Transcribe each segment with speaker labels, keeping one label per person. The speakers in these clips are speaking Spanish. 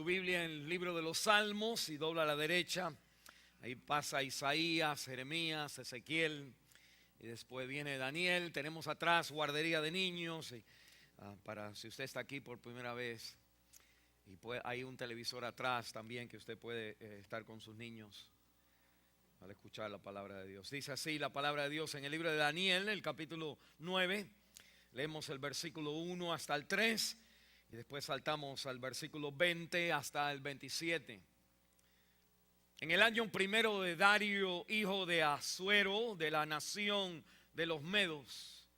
Speaker 1: tu Biblia en el libro de los Salmos y dobla a la derecha. Ahí pasa Isaías, Jeremías, Ezequiel y después viene Daniel. Tenemos atrás guardería de niños para si usted está aquí por primera vez. Y hay un televisor atrás también que usted puede estar con sus niños al escuchar la palabra de Dios. Dice así la palabra de Dios en el libro de Daniel, el capítulo 9. Leemos el versículo 1 hasta el 3 y después saltamos al versículo 20 hasta el 27. En el año primero de Darío, hijo de Asuero, de la nación de los Medos,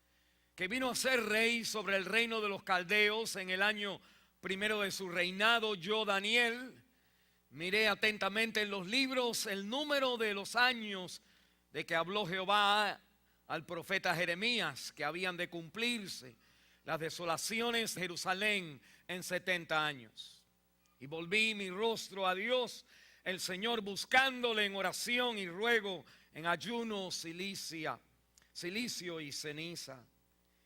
Speaker 1: que vino a ser rey sobre el reino de los caldeos, en el año primero de su reinado, yo, Daniel, miré atentamente en los libros el número de los años de que habló Jehová al profeta Jeremías, que habían de cumplirse las desolaciones de Jerusalén en 70 años. Y volví mi rostro a Dios, el Señor, buscándole en oración y ruego, en ayuno, silicio y ceniza.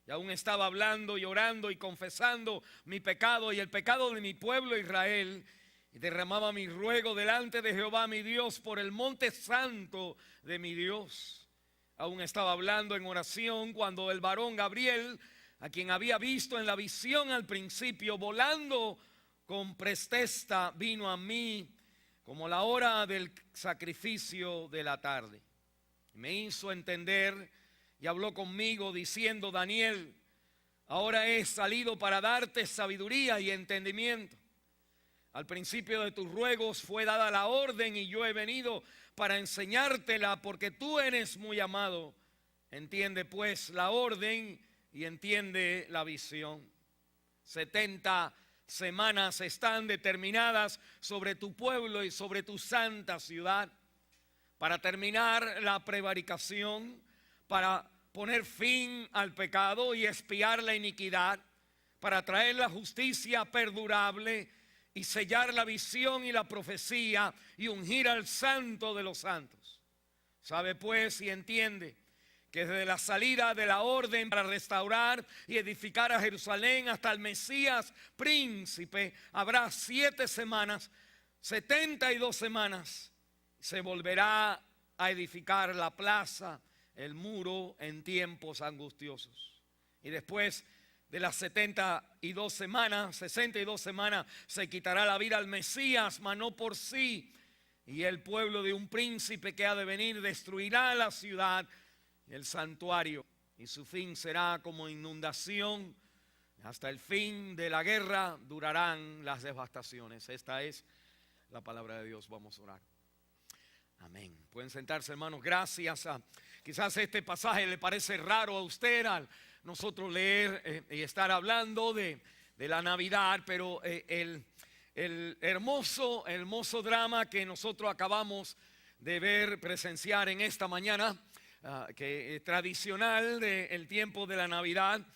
Speaker 1: Y aún estaba hablando y orando y confesando mi pecado y el pecado de mi pueblo Israel, y derramaba mi ruego delante de Jehová mi Dios por el monte santo de mi Dios. Aún estaba hablando en oración cuando el varón Gabriel, a quien había visto en la visión al principio, volando con presteza, vino a mí como la hora del sacrificio de la tarde. Me hizo entender y habló conmigo diciendo: Daniel, ahora he salido para darte sabiduría y entendimiento. Al principio de tus ruegos fue dada la orden y yo he venido para enseñártela porque tú eres muy amado. Entiende pues la orden y entiende la visión. 70 semanas están determinadas sobre tu pueblo y sobre tu santa ciudad para terminar la prevaricación, para poner fin al pecado y expiar la iniquidad, para traer la justicia perdurable y sellar la visión y la profecía y ungir al santo de los santos. Sabe pues y entiende que desde la salida de la orden para restaurar y edificar a Jerusalén hasta el Mesías príncipe habrá 7 semanas, 72 semanas. Se volverá a edificar la plaza, el muro en tiempos angustiosos. Y después de las 62 semanas, 62 semanas, se quitará la vida al Mesías, mas no por sí. Y el pueblo de un príncipe que ha de venir destruirá la ciudad, el santuario, y su fin será como inundación. Hasta el fin de la guerra durarán las devastaciones. Esta es la palabra de Dios. Vamos a orar. Amén. Pueden sentarse, hermanos. Gracias. Quizás este pasaje le parece raro a usted al nosotros leer y estar hablando de la Navidad, pero el hermoso drama que nosotros acabamos de ver, presenciar en esta mañana, que es tradicional del tiempo de la Navidad,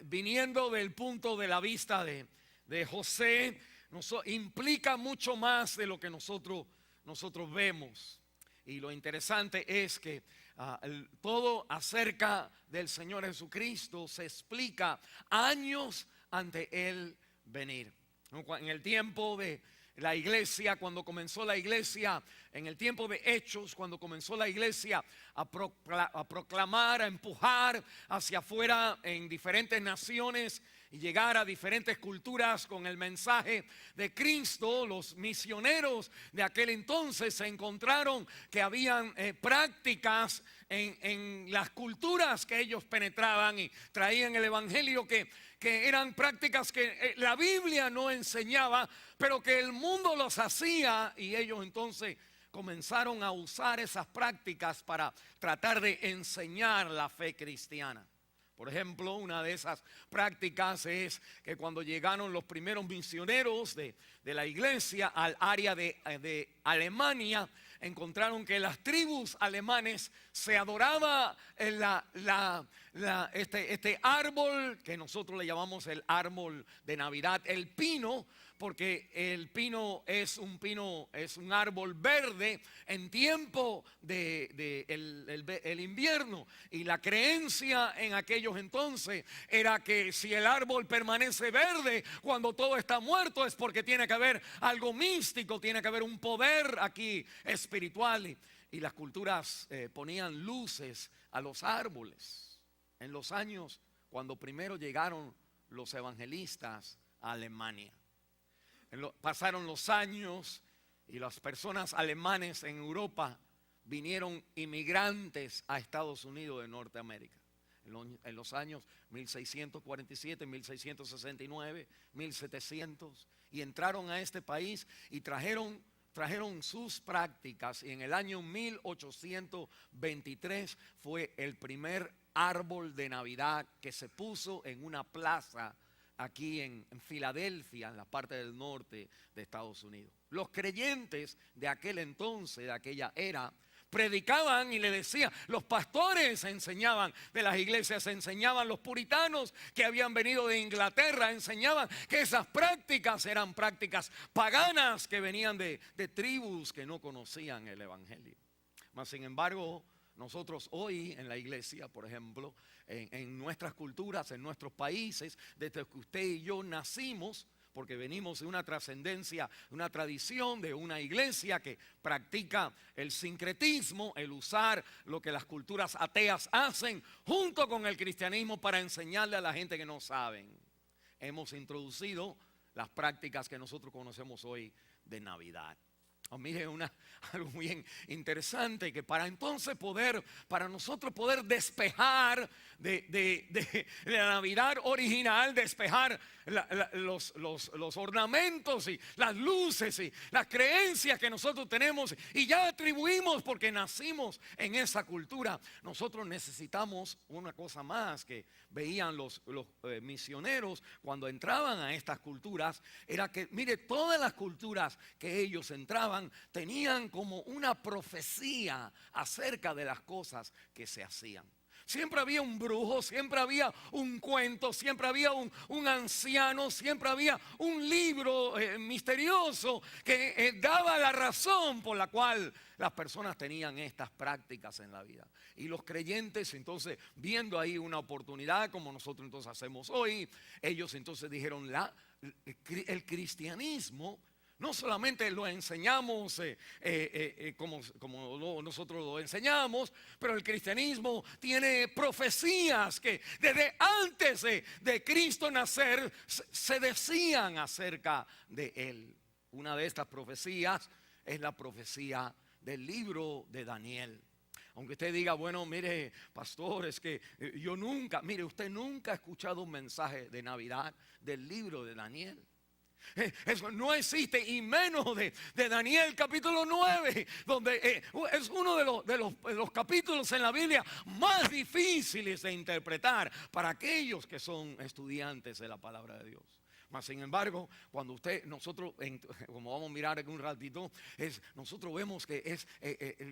Speaker 1: viniendo del punto de la vista de José, implica mucho más de lo que nosotros vemos. Y lo interesante es que todo acerca del Señor Jesucristo se explica años ante Él venir. En el tiempo de la iglesia, cuando comenzó la iglesia, en el tiempo de Hechos, cuando comenzó la iglesia a proclamar, a empujar hacia afuera en diferentes naciones y llegar a diferentes culturas con el mensaje de Cristo, los misioneros de aquel entonces se encontraron que habían prácticas en las culturas que ellos penetraban y traían el evangelio que eran prácticas que la Biblia no enseñaba, pero que el mundo los hacía, y ellos entonces comenzaron a usar esas prácticas para tratar de enseñar la fe cristiana. Por ejemplo, una de esas prácticas es que cuando llegaron los primeros misioneros de la iglesia al área de Alemania, encontraron que las tribus alemanes se adoraba en este árbol que nosotros le llamamos el árbol de Navidad, el pino, porque el pino, es un árbol verde en tiempo de el invierno. Y la creencia en aquellos entonces era que si el árbol permanece verde cuando todo está muerto, es porque tiene que haber algo místico, tiene que haber un poder aquí espiritual. Y las culturas ponían luces a los árboles. En los años cuando primero llegaron los evangelistas a Alemania, pasaron los años y las personas alemanes en Europa vinieron inmigrantes a Estados Unidos de Norteamérica. En los años 1647, 1669, 1700, y entraron a este país y trajeron sus prácticas. Y en el año 1823 fue el primer árbol de Navidad que se puso en una plaza aquí en Filadelfia, en la parte del norte de Estados Unidos. Los creyentes de aquel entonces, de aquella era, predicaban y le decían, los pastores enseñaban de las iglesias, enseñaban, los puritanos que habían venido de Inglaterra enseñaban que esas prácticas eran prácticas paganas que venían de tribus que no conocían el evangelio. Mas sin embargo, nosotros hoy en la iglesia, por ejemplo, en nuestras culturas, en nuestros países, desde que usted y yo nacimos, porque venimos de una trascendencia, una tradición de una iglesia que practica el sincretismo, el usar lo que las culturas ateas hacen junto con el cristianismo para enseñarle a la gente que no saben. Hemos introducido las prácticas que nosotros conocemos hoy de Navidad. Mire, algo bien interesante, que para nosotros poder despejar de la Navidad original, despejar los ornamentos y las luces y las creencias que nosotros tenemos y ya atribuimos porque nacimos en esa cultura, nosotros necesitamos una cosa más que veían los misioneros cuando entraban a estas culturas, era que, mire, todas las culturas que ellos entraban tenían como una profecía acerca de las cosas que se hacían. Siempre había un brujo, siempre había un cuento, siempre había un anciano, siempre había un libro misterioso que daba la razón por la cual las personas tenían estas prácticas en la vida. Y los creyentes entonces, viendo ahí una oportunidad como nosotros entonces hacemos hoy, ellos entonces dijeron, el cristianismo no solamente lo enseñamos como nosotros lo enseñamos, pero el cristianismo tiene profecías que desde antes de Cristo nacer se decían acerca de él. Una de estas profecías es la profecía del libro de Daniel. Aunque usted diga, bueno, mire, pastor, es que usted nunca ha escuchado un mensaje de Navidad del libro de Daniel. Eso no existe, y menos de Daniel capítulo 9, donde es uno de los capítulos en la Biblia más difíciles de interpretar para aquellos que son estudiantes de la palabra de Dios. Mas sin embargo, cuando nosotros, como vamos a mirar en un ratito, nosotros vemos que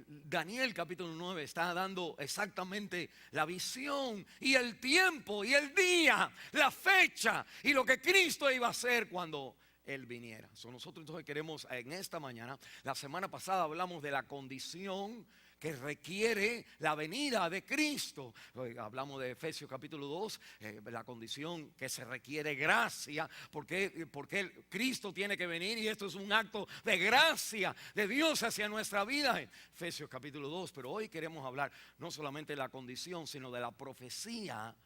Speaker 1: Daniel capítulo 9 está dando exactamente la visión y el tiempo y el día, la fecha y lo que Cristo iba a hacer cuando Él viniera. Nosotros entonces queremos en esta mañana, la semana pasada hablamos de la condición que requiere la venida de Cristo. Hablamos de Efesios capítulo 2, la condición que se requiere gracia, porque Cristo tiene que venir y esto es un acto de gracia de Dios hacia nuestra vida. Efesios capítulo 2, pero hoy queremos hablar no solamente de la condición, sino de la profecía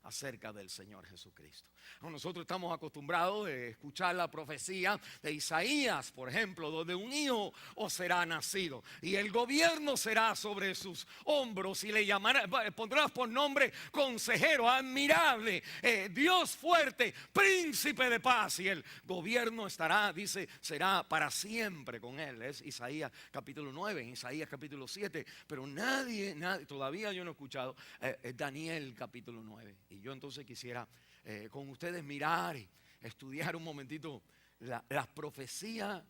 Speaker 1: acerca del Señor Jesucristo. Nosotros estamos acostumbrados a escuchar la profecía de Isaías, por ejemplo, donde un hijo os será nacido y el gobierno será sobre sus hombros y le pondrás por nombre consejero, admirable, Dios fuerte, príncipe de paz, y el gobierno será para siempre con él. Es Isaías capítulo 9, Isaías capítulo 7, pero nadie, todavía yo no he escuchado Daniel capítulo 9. Y yo entonces quisiera con ustedes mirar y estudiar un momentito las profecías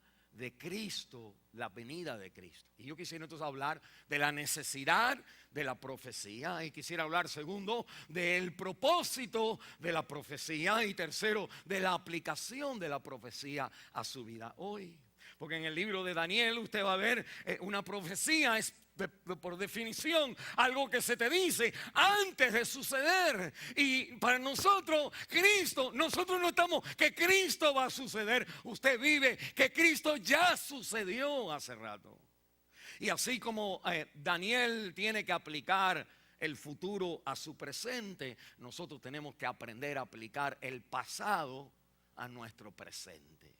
Speaker 1: de Cristo, la venida de Cristo. Y yo quisiera entonces hablar de la necesidad de la profecía, y quisiera hablar segundo del propósito de la profecía, y tercero de la aplicación de la profecía a su vida hoy. Porque en el libro de Daniel usted va a ver una profecía es por definición algo que se te dice antes de suceder. Y para nosotros, Cristo, nosotros no estamos que Cristo va a suceder. Usted vive que Cristo ya sucedió hace rato. Y así como Daniel tiene que aplicar el futuro a su presente, nosotros tenemos que aprender a aplicar el pasado a nuestro presente.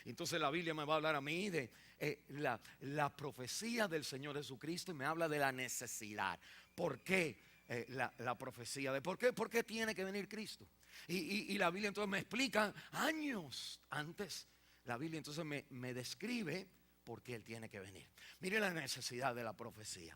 Speaker 1: Entonces la Biblia me va a hablar a mí de la profecía del Señor Jesucristo, y me habla de la necesidad. ¿Por qué la profecía? ¿Por qué tiene que venir Cristo? Y la Biblia entonces me explica años antes. La Biblia entonces me describe por qué Él tiene que venir. Mire la necesidad de la profecía.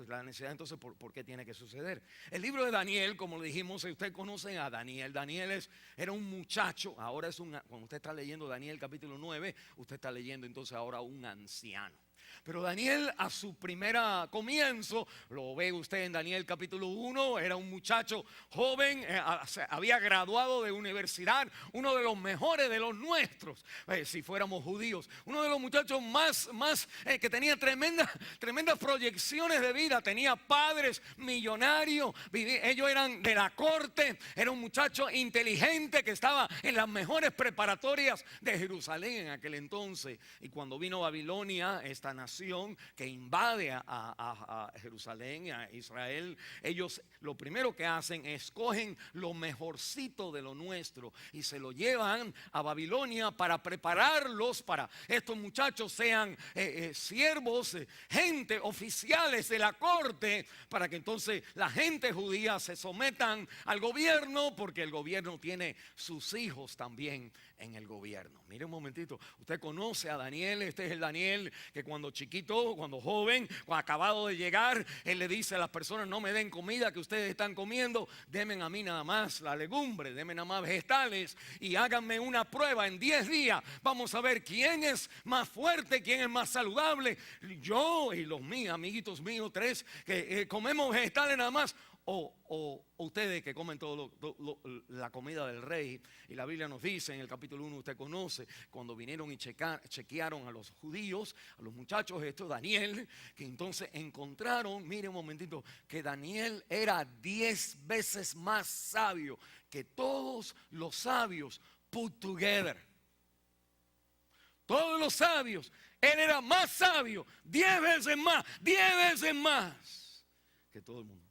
Speaker 1: La necesidad entonces, ¿por qué tiene que suceder? El libro de Daniel, como le dijimos, usted conoce a Daniel. Daniel era un muchacho, ahora cuando usted está leyendo Daniel capítulo 9, usted está leyendo entonces ahora un anciano. Pero Daniel a su primera comienzo, lo ve usted en Daniel capítulo 1, era un muchacho joven, había graduado de universidad, uno de los mejores de los nuestros, si fuéramos judíos, uno de los muchachos más que tenía tremendas proyecciones de vida, tenía padres millonarios, ellos eran de la corte, era un muchacho inteligente que estaba en las mejores preparatorias de Jerusalén en aquel entonces. Y cuando vino Babilonia, esta nación que invade a Jerusalén, a Israel, ellos lo primero que hacen es escogen lo mejorcito de lo nuestro y se lo llevan a Babilonia para prepararlos para estos muchachos sean siervos, gente, oficiales de la corte, para que entonces la gente judía se sometan al gobierno, porque el gobierno tiene sus hijos también en el gobierno. Mire un momentito, usted conoce a Daniel. Este es el Daniel que cuando chiquito, cuando joven, cuando acabado de llegar, él le dice a las personas: no me den comida que ustedes están comiendo, denme a mí nada más la legumbre, denme nada más vegetales y háganme una prueba en 10 días. Vamos a ver quién es más fuerte, quién es más saludable, yo y los míos, amiguitos míos, 3 que comemos vegetales nada más, o ustedes que comen todo la comida del rey. Y la Biblia nos dice en el capítulo 1, usted conoce, cuando vinieron y chequearon a los judíos, a los muchachos estos, Daniel, que entonces encontraron, mire un momentito, que Daniel era 10 veces más sabio que todos los sabios put together. Todos los sabios, él era más sabio, 10 veces más que todo el mundo.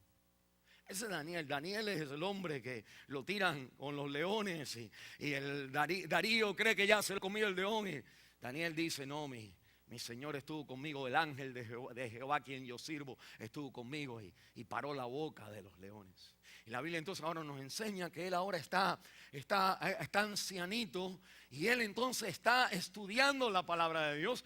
Speaker 1: Ese Daniel es el hombre que lo tiran con los leones y el Darío cree que ya se lo comió el león, y Daniel dice: no, mi Señor estuvo conmigo, el ángel de Jehová quien yo sirvo estuvo conmigo y paró la boca de los leones. Y la Biblia entonces ahora nos enseña que él ahora está ancianito, y él entonces está estudiando la palabra de Dios.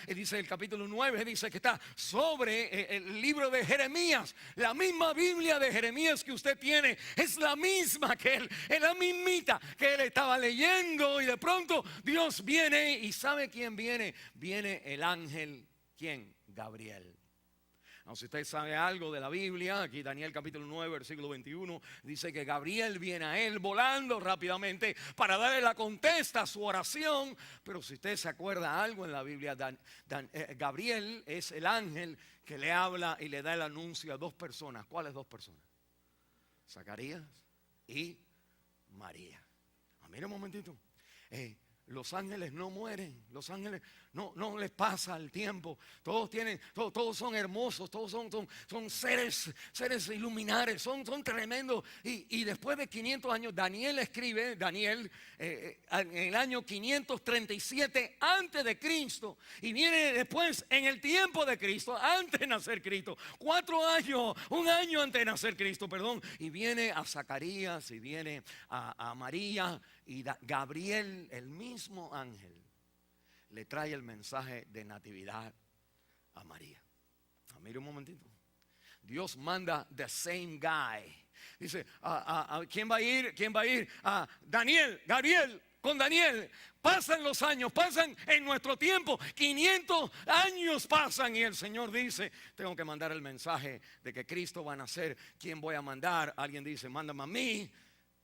Speaker 1: Dice el capítulo 9, dice que está sobre el libro de Jeremías. La misma Biblia de Jeremías que usted tiene es la misma que él, es la mismita que él estaba leyendo, y de pronto Dios viene. ¿Y sabe quién viene? Viene el ángel, ¿quién? Gabriel. No, si usted sabe algo de la Biblia, aquí Daniel capítulo 9, versículo 21, dice que Gabriel viene a él volando rápidamente para darle la contesta a su oración. Pero si usted se acuerda algo en la Biblia, Gabriel es el ángel que le habla y le da el anuncio a 2 personas. ¿Cuáles 2 personas? Zacarías y María. Mira un momentito. Los ángeles no mueren, los ángeles no les pasa el tiempo, todos son hermosos, todos son seres iluminares, son tremendos. Y después de 500 años, Daniel escribe, en el año 537 antes de Cristo, y viene después en el tiempo de Cristo, antes de nacer Cristo, 4 años, un año antes de nacer Cristo, perdón, y viene a Zacarías y viene a María. Y Gabriel, el mismo ángel, le trae el mensaje de natividad a María. Mire un momentito. Dios manda the same guy. Dice, ¿quién va a ir? ¿Quién va a ir? Daniel, Gabriel, con Daniel. Pasan los años, pasan en nuestro tiempo, 500 años pasan y el Señor dice, tengo que mandar el mensaje de que Cristo va a nacer. ¿Quién voy a mandar? Alguien dice, mándame a mí.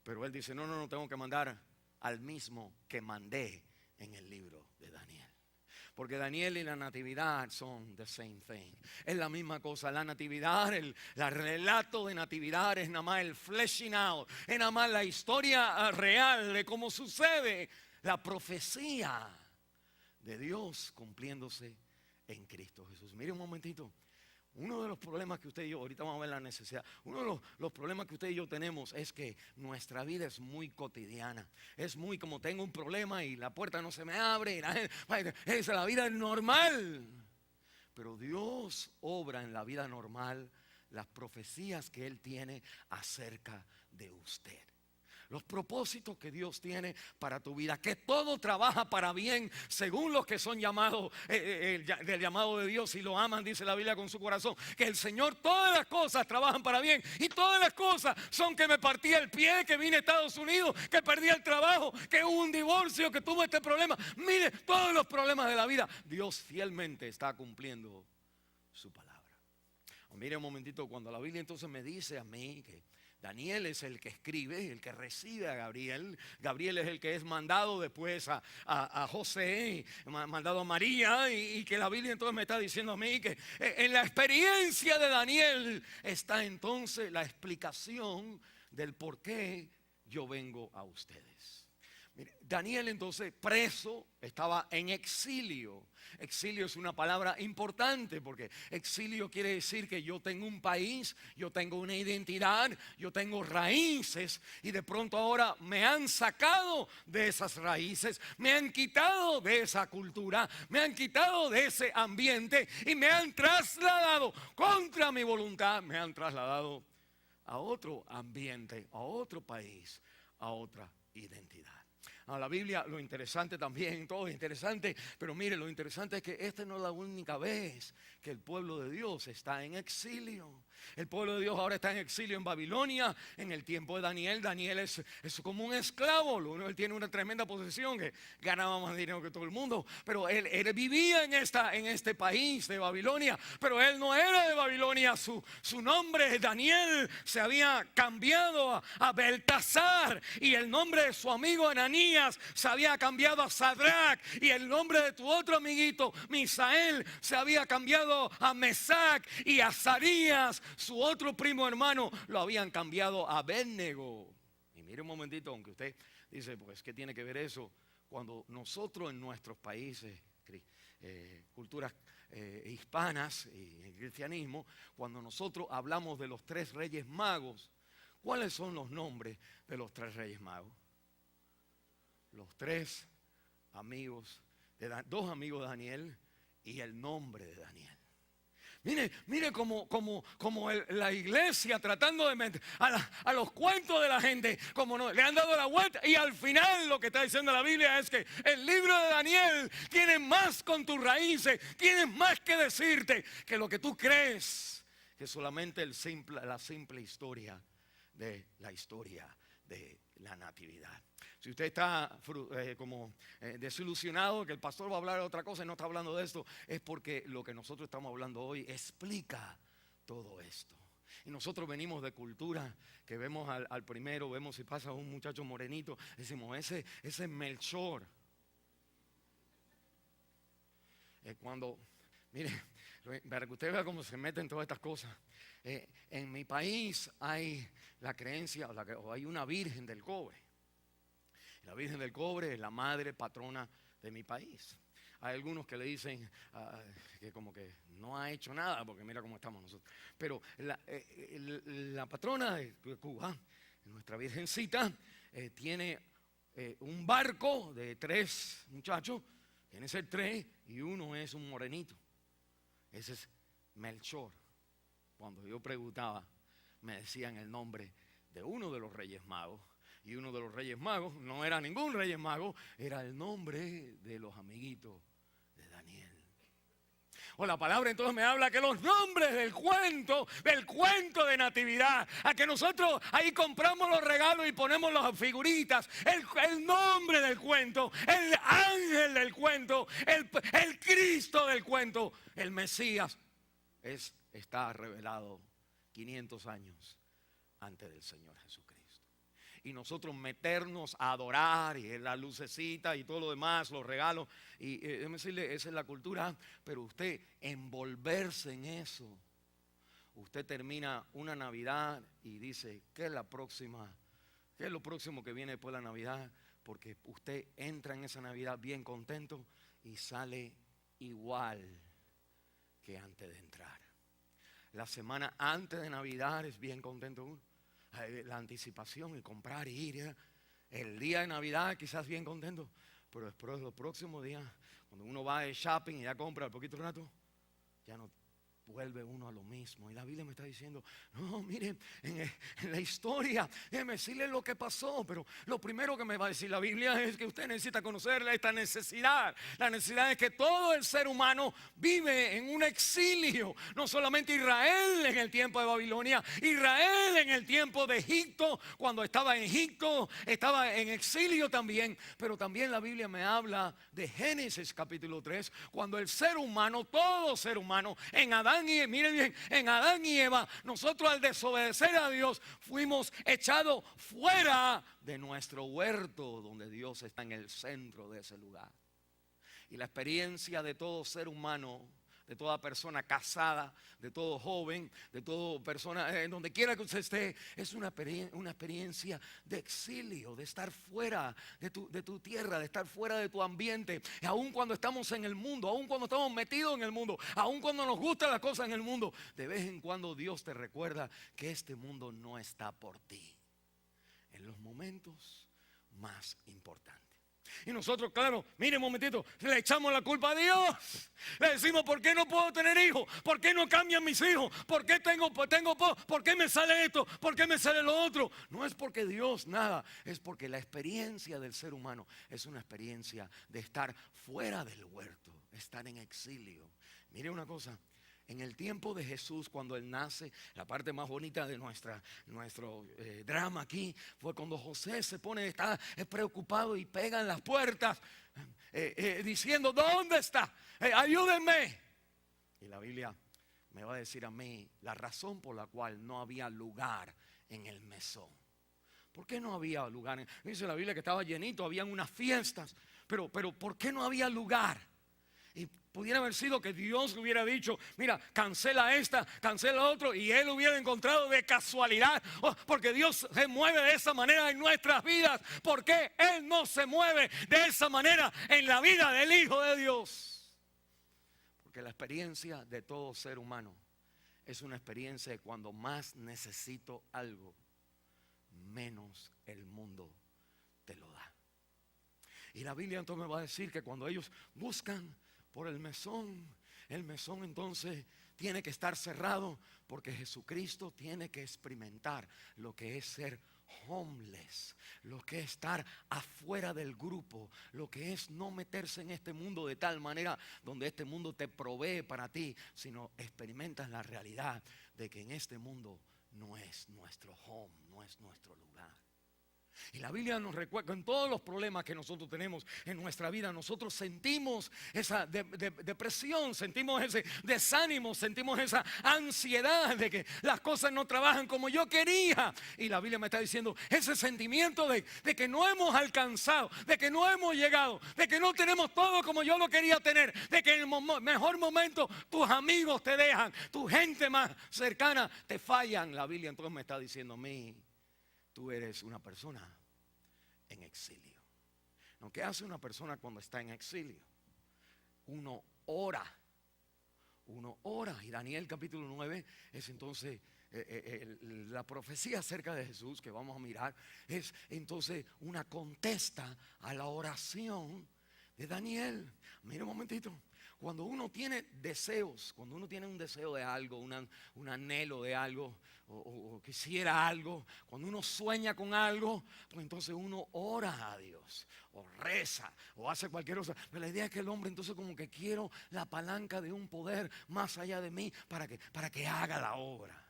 Speaker 1: Pero él dice, no, tengo que mandar al mismo que mandé en el libro de Daniel. Porque Daniel y la natividad son the same thing. Es la misma cosa. La natividad, el relato de natividad es nada más el fleshing out. Es nada más la historia real de cómo sucede la profecía de Dios cumpliéndose en Cristo Jesús. Mire un momentito. Uno de los problemas que usted y yo, ahorita vamos a ver la necesidad, uno de los problemas que usted y yo tenemos es que nuestra vida es muy cotidiana. Es muy como tengo un problema y la puerta no se me abre. La vida es normal. Pero Dios obra en la vida normal las profecías que Él tiene acerca de usted. Los propósitos que Dios tiene para tu vida, que todo trabaja para bien según los que son llamados del llamado de Dios y lo aman, dice la Biblia, con su corazón. Que el Señor, todas las cosas trabajan para bien y todas las cosas son que me partí el pie, que vine a Estados Unidos, que perdí el trabajo, que hubo un divorcio, que tuve este problema. Mire, todos los problemas de la vida, Dios fielmente está cumpliendo su palabra. Mire un momentito, cuando la Biblia entonces me dice a mí que Daniel es el que escribe, el que recibe a Gabriel. Gabriel es el que es mandado después a José, mandado a María. Y que la Biblia entonces me está diciendo a mí que en la experiencia de Daniel está entonces la explicación del por qué yo vengo a ustedes. Mire, Daniel entonces preso, estaba en exilio. Exilio es una palabra importante porque exilio quiere decir que yo tengo un país, yo tengo una identidad, yo tengo raíces y de pronto ahora me han sacado de esas raíces, me han quitado de esa cultura, me han quitado de ese ambiente y me han trasladado contra mi voluntad, me han trasladado a otro ambiente, a otro país, a otra identidad. A la Biblia, lo interesante también, todo es interesante, pero mire, lo interesante es que esta no es la única vez que el pueblo de Dios está en exilio. El pueblo de Dios ahora está en exilio en Babilonia. En el tiempo de Daniel, Daniel es como un esclavo. Él tiene una tremenda posición, que ganaba más dinero que todo el mundo. Pero él vivía en este país de Babilonia. Pero él no era de Babilonia. Su nombre, Daniel, se había cambiado a Beltasar. Y el nombre de su amigo Ananías se había cambiado a Sadrach. Y el nombre de tu otro amiguito, Misael, se había cambiado a Mesac. Y a Azarías, su otro primo hermano, lo habían cambiado a Abednego. Y mire un momentito, aunque usted dice, pues, ¿qué tiene que ver eso? Cuando nosotros en nuestros países, culturas hispanas y el cristianismo, cuando nosotros hablamos de los tres reyes magos, ¿cuáles son los nombres de los tres reyes magos? Los tres amigos, dos amigos de Daniel y el nombre de Daniel. Mire como la iglesia tratando de meter a los cuentos de la gente, como no, le han dado la vuelta. Y al final lo que está diciendo la Biblia es que el libro de Daniel tiene más con tus raíces, tiene más que decirte que lo que tú crees, que solamente la simple historia de la natividad. Si usted está desilusionado que el pastor va a hablar de otra cosa y no está hablando de esto, es porque lo que nosotros estamos hablando hoy explica todo esto. Y nosotros venimos de cultura que vemos al primero, vemos si pasa un muchacho morenito, decimos, ese es Melchor. Mire, para que usted vea cómo se meten todas estas cosas. En mi país hay la creencia, o hay una Virgen del Cobre. La Virgen del Cobre es la madre patrona de mi país. Hay algunos que le dicen que como que no ha hecho nada, porque mira cómo estamos nosotros. Pero la patrona de Cuba, nuestra Virgencita, tiene un barco de 3 muchachos, tiene que ser 3, y uno es un morenito. Ese es Melchor. Cuando yo preguntaba, me decían el nombre de uno de los Reyes Magos. Y uno de los Reyes Magos no era ningún Reyes Mago, era el nombre de los amiguitos de Daniel. O la palabra entonces me habla que los nombres del cuento de Natividad, a que nosotros ahí compramos los regalos y ponemos las figuritas, el nombre del cuento, el ángel del cuento, el Cristo del cuento, el Mesías, está revelado 500 años antes del Señor Jesucristo. Y nosotros meternos a adorar y la lucecita y todo lo demás, los regalos, y déjeme decirle, esa es la cultura, pero usted envolverse en eso, usted termina una Navidad y dice, ¿qué es la próxima? ¿Qué es lo próximo que viene después de la Navidad? Porque usted entra en esa Navidad bien contento y sale igual que antes de entrar. La semana antes de Navidad es bien contento uno. La anticipación y comprar y ir. El día de Navidad quizás bien contento, pero después de los próximos días, cuando uno va de shopping y ya compra al poquito rato, ya no vuelve uno a lo mismo. Y la Biblia me está diciendo, no, miren, en la historia, déjeme decirle lo que pasó, pero lo primero que me va a decir la Biblia es que usted necesita conocer esta necesidad. La necesidad es que todo el ser humano vive en un exilio. No solamente Israel en el tiempo de Babilonia, Israel en el tiempo de Egipto, cuando estaba en Egipto, estaba en exilio también. Pero también la Biblia me habla de Génesis capítulo 3, cuando el ser humano, todo ser humano, en Adán y miren bien, en Adán y Eva, nosotros al desobedecer a Dios fuimos echados fuera de nuestro huerto, donde Dios está en el centro de ese lugar. Y la experiencia de todo ser humano, de toda persona casada, de todo joven, de toda persona, en donde quiera que usted esté, es una experiencia de exilio, de estar fuera de tu tierra, de estar fuera de tu ambiente. Y aun cuando estamos en el mundo, aun cuando estamos metidos en el mundo, aun cuando nos gustan las cosas en el mundo, de vez en cuando Dios te recuerda que este mundo no está por ti, en los momentos más importantes. Y nosotros, claro, mire un momentito, le echamos la culpa a Dios. Le decimos, ¿por qué no puedo tener hijos? ¿Por qué no cambian mis hijos? ¿Por qué ¿por qué me sale esto? ¿Por qué me sale lo otro? No es porque Dios nada, es porque la experiencia del ser humano es una experiencia de estar fuera del huerto, estar en exilio. Mire una cosa. En el tiempo de Jesús, cuando Él nace, la parte más bonita de nuestro drama aquí fue cuando José está preocupado y pega en las puertas diciendo, ¿dónde está? Ayúdenme. Y la Biblia me va a decir a mí la razón por la cual no había lugar en el mesón. ¿Por qué no había lugar? Dice la Biblia que estaba llenito, habían unas fiestas, pero ¿por qué no había lugar? Y pudiera haber sido que Dios le hubiera dicho, mira, cancela esta, cancela otro, y él hubiera encontrado de casualidad, porque Dios se mueve de esa manera en nuestras vidas. ¿Por qué Él no se mueve de esa manera en la vida del Hijo de Dios? Porque la experiencia de todo ser humano es una experiencia de cuando más necesito algo, menos el mundo te lo da. Y la Biblia entonces me va a decir que cuando ellos buscan por el mesón entonces tiene que estar cerrado, porque Jesucristo tiene que experimentar lo que es ser homeless, lo que es estar afuera del grupo, lo que es no meterse en este mundo de tal manera donde este mundo te provee para ti, sino experimentas la realidad de que en este mundo no es nuestro home, no es nuestro lugar. Y la Biblia nos recuerda, en todos los problemas que nosotros tenemos en nuestra vida, nosotros sentimos esa depresión, sentimos ese desánimo, sentimos esa ansiedad de que las cosas no trabajan como yo quería. Y la Biblia me está diciendo, ese sentimiento de que no hemos alcanzado, de que no hemos llegado, de que no tenemos todo como yo lo quería tener, de que en el mejor momento tus amigos te dejan, tu gente más cercana te fallan. La Biblia entonces me está diciendo a mí, tú eres una persona en exilio. ¿No? ¿Qué hace una persona cuando está en exilio? Uno ora. Y Daniel capítulo 9 es entonces la profecía acerca de Jesús que vamos a mirar. Es entonces una contesta a la oración de Daniel. Mira un momentito. Cuando uno tiene deseos, cuando uno tiene un deseo de algo, un anhelo de algo, o quisiera algo, cuando uno sueña con algo, pues entonces uno ora a Dios, o reza, o hace cualquier cosa. Pero la idea es que el hombre entonces como que quiero la palanca de un poder más allá de mí para que haga la obra,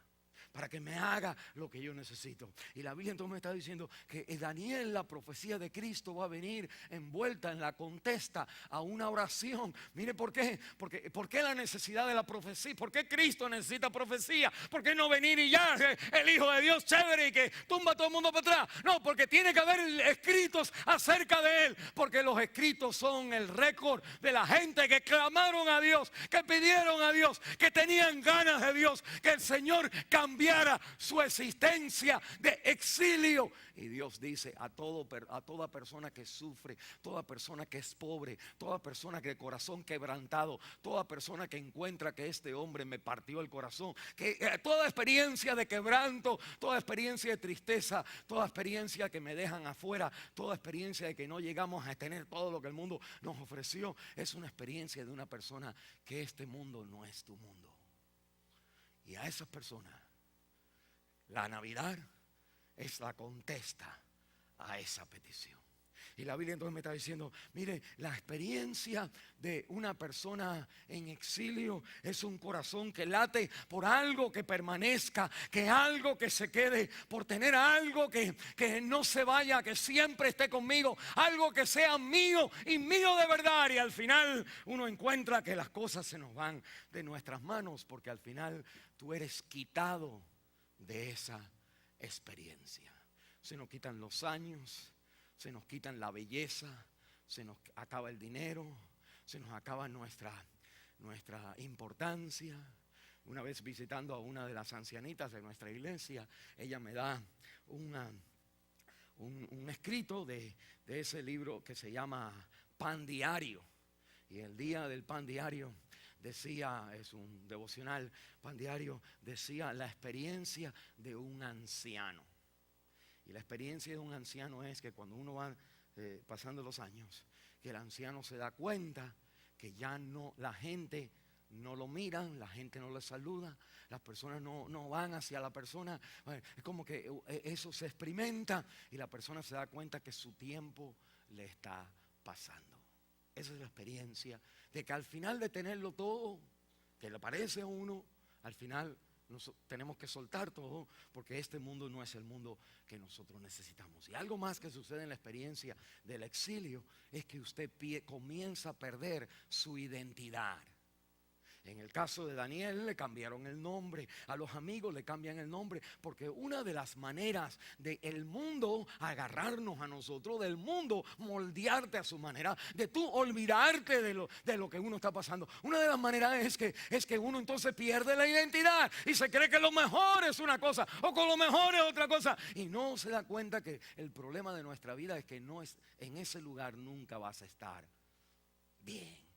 Speaker 1: para que me haga lo que yo necesito. Y la Biblia entonces me está diciendo que Daniel, la profecía de Cristo, va a venir envuelta en la contesta a una oración. Mire por qué. ¿Por qué la necesidad de la profecía? ¿Por qué Cristo necesita profecía? ¿Por qué no venir y ya el Hijo de Dios chévere y que tumba a todo el mundo para atrás? No, porque tiene que haber escritos acerca de Él. Porque los escritos son el récord de la gente que clamaron a Dios, que pidieron a Dios, que tenían ganas de Dios, que el Señor cambiara su existencia de exilio. Y Dios dice a toda persona que sufre, toda persona que es pobre, toda persona que de corazón quebrantado, toda persona que encuentra que este hombre me partió el corazón, que toda experiencia de quebranto, toda experiencia de tristeza, toda experiencia que me dejan afuera, toda experiencia de que no llegamos a tener todo lo que el mundo nos ofreció, es una experiencia de una persona que este mundo no es tu mundo. Y a esas personas la Navidad es la contesta a esa petición. Y la Biblia entonces me está diciendo, mire, la experiencia de una persona en exilio es un corazón que late por algo que permanezca, que algo que se quede, por tener algo que no se vaya, que siempre esté conmigo, algo que sea mío y mío de verdad. Y al final uno encuentra que las cosas se nos van de nuestras manos, porque al final tú eres quitado de esa experiencia. Se nos quitan los años, se nos quitan la belleza, se nos acaba el dinero, se nos acaba nuestra importancia. Una vez visitando a una de las ancianitas de nuestra iglesia, ella me da un escrito de ese libro que se llama Pan Diario. Y el día del Pan Diario decía, es un devocional, Pan Diario, decía la experiencia de un anciano. Y la experiencia de un anciano es que cuando uno va pasando los años, que el anciano se da cuenta que ya no, la gente no lo miran, la gente no le saluda, las personas no van hacia la persona. Es como que eso se experimenta y la persona se da cuenta que su tiempo le está pasando. Esa es la experiencia de que al final de tenerlo todo, que le parece a uno, al final tenemos que soltar todo, porque este mundo no es el mundo que nosotros necesitamos. Y algo más que sucede en la experiencia del exilio es que usted comienza a perder su identidad. En el caso de Daniel le cambiaron el nombre, a los amigos le cambian el nombre, porque una de las maneras del mundo agarrarnos a nosotros, del mundo moldearte a su manera, de tú olvidarte de lo que uno está pasando. Una de las maneras es que uno entonces pierde la identidad y se cree que lo mejor es una cosa o con lo mejor es otra cosa, y no se da cuenta que el problema de nuestra vida es que no es, en ese lugar nunca vas a estar bien.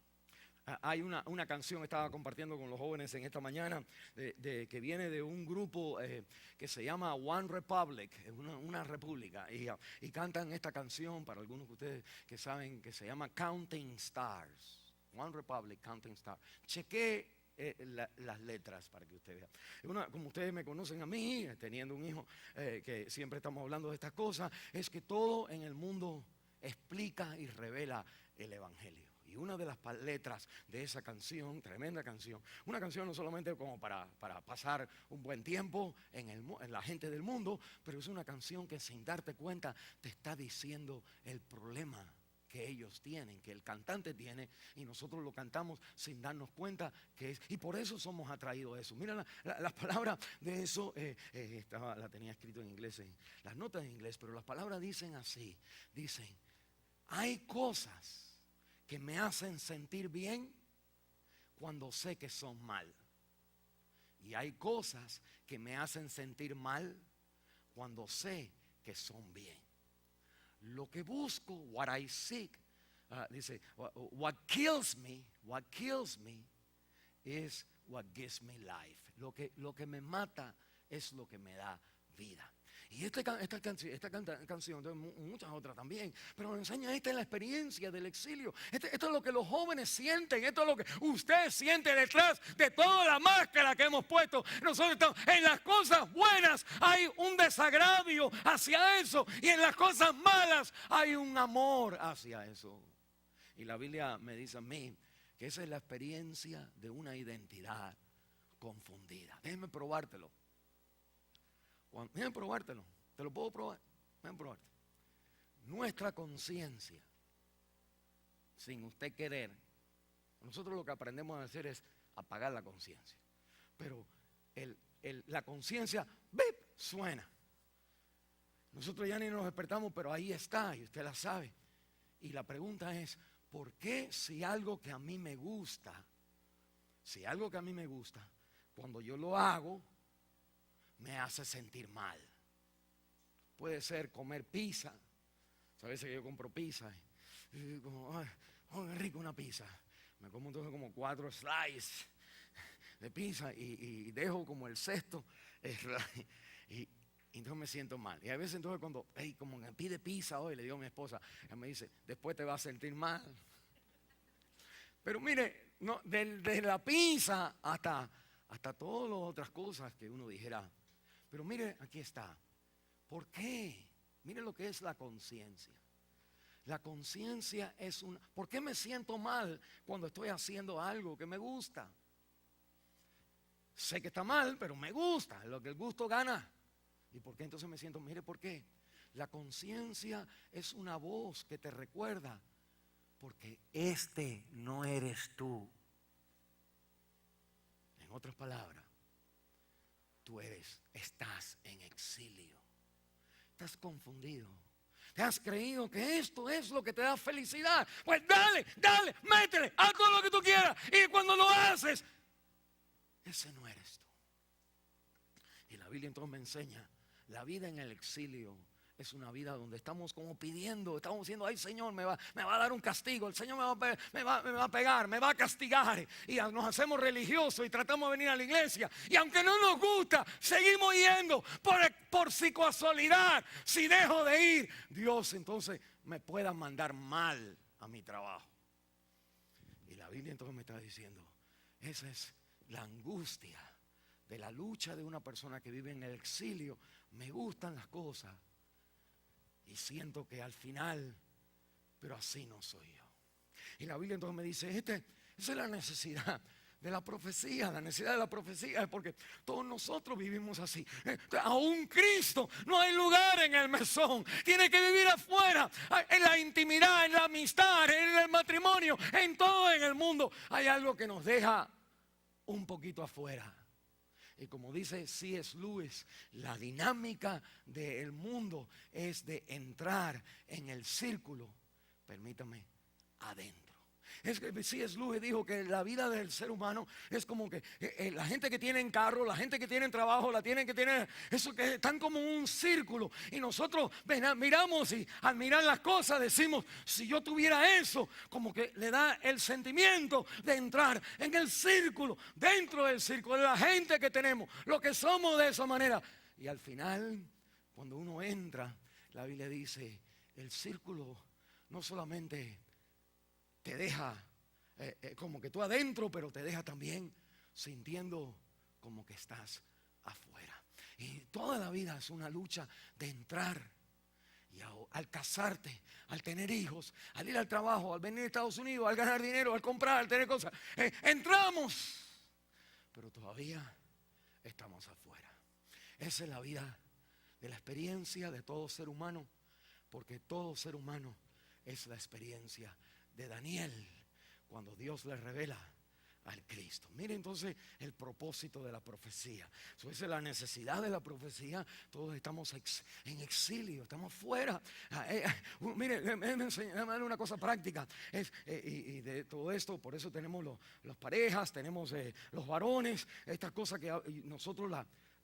Speaker 1: Hay una canción, estaba compartiendo con los jóvenes en esta mañana, que viene de un grupo que se llama One Republic, una república, y cantan esta canción para algunos de ustedes que saben, que se llama Counting Stars. One Republic, Counting Stars. Chequé las letras para que ustedes vean. Como ustedes me conocen a mí, teniendo un hijo que siempre estamos hablando de estas cosas, es que todo en el mundo explica y revela el Evangelio. Y una de las letras de esa canción, tremenda canción, una canción no solamente como para pasar un buen tiempo en la gente del mundo, pero es una canción que sin darte cuenta te está diciendo el problema que ellos tienen, que el cantante tiene, y nosotros lo cantamos sin darnos cuenta que es, y por eso somos atraídos a eso. Mira las palabras de eso, la tenía escrito en inglés, en las notas en inglés, pero las palabras dicen así, dicen, hay cosas que me hacen sentir bien cuando sé que son mal. Y hay cosas que me hacen sentir mal cuando sé que son bien. Lo que busco, what I seek, dice, what kills me is what gives me life. Lo que me mata es lo que me da vida. Y esta canción, muchas otras también, pero nos enseña esta es la experiencia del exilio. Esto es lo que los jóvenes sienten, esto es lo que usted siente detrás de toda la máscara que hemos puesto. Nosotros estamos, en las cosas buenas hay un desagravio hacia eso, y en las cosas malas hay un amor hacia eso. Y la Biblia me dice a mí que esa es la experiencia de una identidad confundida. Déjeme probártelo. Déjame probártelo. Te lo puedo probar. Déjame probarte. Nuestra conciencia, sin usted querer, nosotros lo que aprendemos a hacer es apagar la conciencia. Pero la conciencia, ¡bip!, suena. Nosotros ya ni nos despertamos, pero ahí está y usted la sabe. Y la pregunta es, ¿por qué si algo que a mí me gusta, cuando yo lo hago, me hace sentir mal? Puede ser comer pizza. A veces que yo compro pizza y como, ay, qué rico una pizza. Me como entonces como 4 slices de pizza y dejo como el sexto y entonces me siento mal. Y a veces entonces cuando, como me pide pizza hoy, le digo a mi esposa, ella me dice, después te vas a sentir mal. Pero mire, no, desde la pizza hasta todas las otras cosas que uno dijera. Pero mire, aquí está. ¿Por qué? Mire lo que es la conciencia. La conciencia es ¿por qué me siento mal cuando estoy haciendo algo que me gusta? Sé que está mal, pero me gusta, lo que el gusto gana. ¿Y por qué entonces me siento? Mire por qué. La conciencia es una voz que te recuerda, porque este no eres tú. En otras palabras, estás en exilio. Estás confundido. ¿Te has creído que esto es lo que te da felicidad? Pues dale, métele, haz todo lo que tú quieras. Y cuando lo haces, ese no eres tú. Y la Biblia entonces me enseña, la vida en el exilio es una vida donde estamos como pidiendo, estamos diciendo, ay Señor, me va a dar un castigo, el Señor me va a pegar, me va a castigar. Y nos hacemos religiosos y tratamos de venir a la iglesia. Y aunque no nos gusta, seguimos yendo por psicasualidad. Si dejo de ir, Dios entonces me pueda mandar mal a mi trabajo. Y la Biblia entonces me está diciendo, esa es la angustia de la lucha de una persona que vive en el exilio. Me gustan las cosas y siento que al final, pero así no soy yo. Y la Biblia entonces me dice, esa es la necesidad de la profecía. La necesidad de la profecía es porque todos nosotros vivimos así. Aún Cristo no hay lugar en el mesón. Tiene que vivir afuera, en la intimidad, en la amistad, en el matrimonio, en todo en el mundo. Hay algo que nos deja un poquito afuera. Y como dice C.S. Lewis, la dinámica del mundo es de entrar en el círculo, permítame, adentro. Es que C.S. Lewis dijo que la vida del ser humano es como que la gente que tiene carro, la gente que tiene trabajo, eso que están como un círculo. Y nosotros miramos y al mirar las cosas decimos, si yo tuviera eso, como que le da el sentimiento de entrar en el círculo, dentro del círculo de la gente que tenemos, lo que somos de esa manera. Y al final, cuando uno entra, la Biblia dice, el círculo no solamente te deja como que tú adentro, pero te deja también sintiendo como que estás afuera. Y toda la vida es una lucha de entrar. Y al casarte, al tener hijos, al ir al trabajo, al venir a Estados Unidos, al ganar dinero, al comprar, al tener cosas, entramos, pero todavía estamos afuera. Esa es la vida de la experiencia de todo ser humano, porque todo ser humano es la experiencia de Daniel cuando Dios le revela al Cristo. Mire entonces el propósito de la profecía. Esa es la necesidad de la profecía. Todos estamos en exilio, estamos fuera. Mire, déjame darle una cosa práctica. Y de todo esto, por eso tenemos las parejas, tenemos los varones, estas cosas que nosotros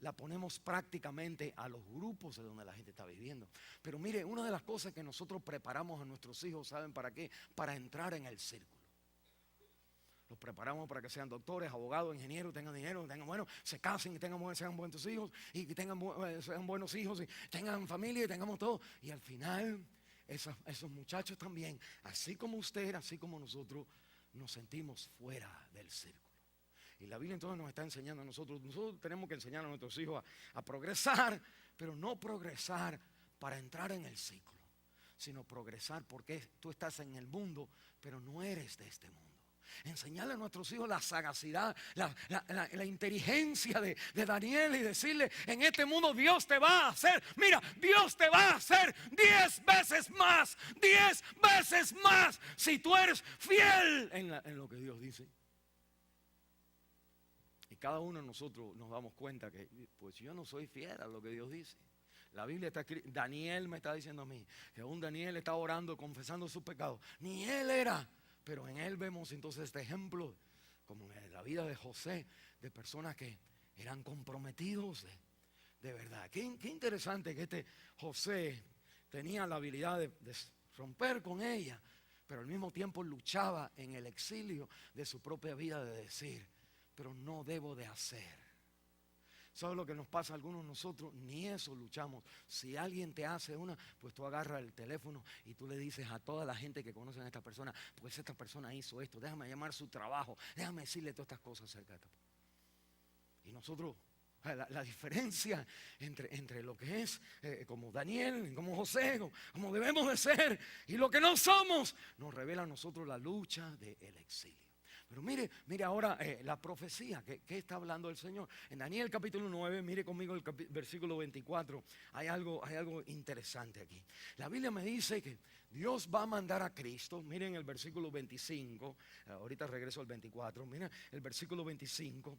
Speaker 1: la ponemos prácticamente a los grupos de donde la gente está viviendo. Pero mire, una de las cosas que nosotros preparamos a nuestros hijos, ¿saben para qué? Para entrar en el círculo. Los preparamos para que sean doctores, abogados, ingenieros, tengan dinero, tengan bueno, se casen y tengan, sean buenos hijos, y que tengan sean buenos hijos, y tengan familia y tengamos todo. Y al final, esos muchachos también, así como usted, así como nosotros, nos sentimos fuera del círculo. Y la Biblia entonces nos está enseñando a nosotros tenemos que enseñar a nuestros hijos a progresar, pero no progresar para entrar en el ciclo, sino progresar porque tú estás en el mundo, pero no eres de este mundo. Enseñarle a nuestros hijos la sagacidad, la inteligencia de Daniel, y decirle: en este mundo Dios te va a hacer, mira, Dios te va a hacer 10 veces más, 10 veces más, si tú eres fiel en lo que Dios dice. Y cada uno de nosotros nos damos cuenta que pues yo no soy fiel a lo que Dios dice. La Biblia está escrita, Daniel me está diciendo a mí que un Daniel está orando, confesando sus pecados. Ni él era, pero en él vemos entonces este ejemplo, como en la vida de José, de personas que eran comprometidos de verdad. Qué interesante que este José tenía la habilidad de romper con ella, pero al mismo tiempo luchaba en el exilio de su propia vida, de decir: pero no debo de hacer. ¿Sabes lo que nos pasa a algunos de nosotros? Ni eso luchamos. Si alguien te hace una, pues tú agarras el teléfono y tú le dices a toda la gente que conoce a esta persona: pues esta persona hizo esto, déjame llamar su trabajo, déjame decirle todas estas cosas acerca de esta persona. Y nosotros, la diferencia entre lo que es como Daniel, como José, como debemos de ser, y lo que no somos, nos revela a nosotros la lucha del exilio. Pero mire ahora la profecía que está hablando el Señor. En Daniel capítulo 9, mire conmigo el versículo 24. Hay algo interesante aquí. La Biblia me dice que Dios va a mandar a Cristo. Miren el versículo 25. Ahorita regreso al 24. Miren el versículo 25.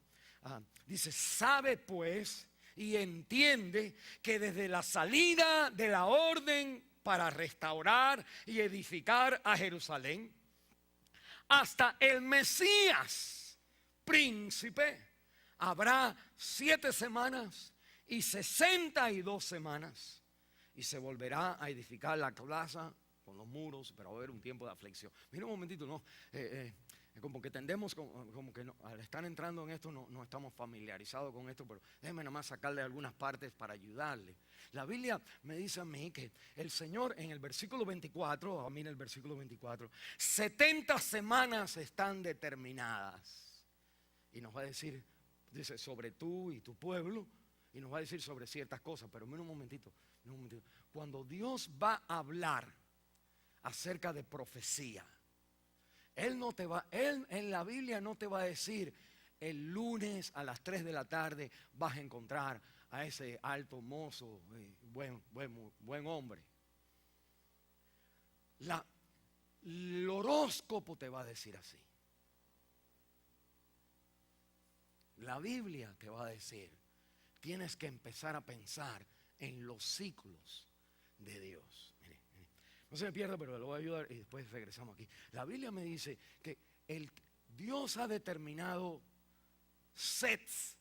Speaker 1: Dice: sabe pues y entiende que desde la salida de la orden para restaurar y edificar a Jerusalén, hasta el Mesías, príncipe, habrá 7 semanas y 62 semanas. Y se volverá a edificar la plaza con los muros, pero va a haber un tiempo de aflicción. Mira un momentito, ¿no? Como que tendemos, como que no, al estar entrando en esto no estamos familiarizados con esto, pero déjenme nada más sacarle algunas partes para ayudarle. La Biblia me dice a mí que el Señor en el versículo 24, mira el versículo 24, 70 semanas están determinadas. Y nos va a decir, dice, sobre tú y tu pueblo, y nos va a decir sobre ciertas cosas. Pero mira un momentito. Cuando Dios va a hablar acerca de profecía, Él en la Biblia no te va a decir: el lunes a las 3 de la tarde vas a encontrar a ese alto mozo, buen hombre. El horóscopo te va a decir así. La Biblia te va a decir: tienes que empezar a pensar en los ciclos de Dios. Mire. No se me pierda, pero lo voy a ayudar y después regresamos aquí. La Biblia me dice que Dios ha determinado sets,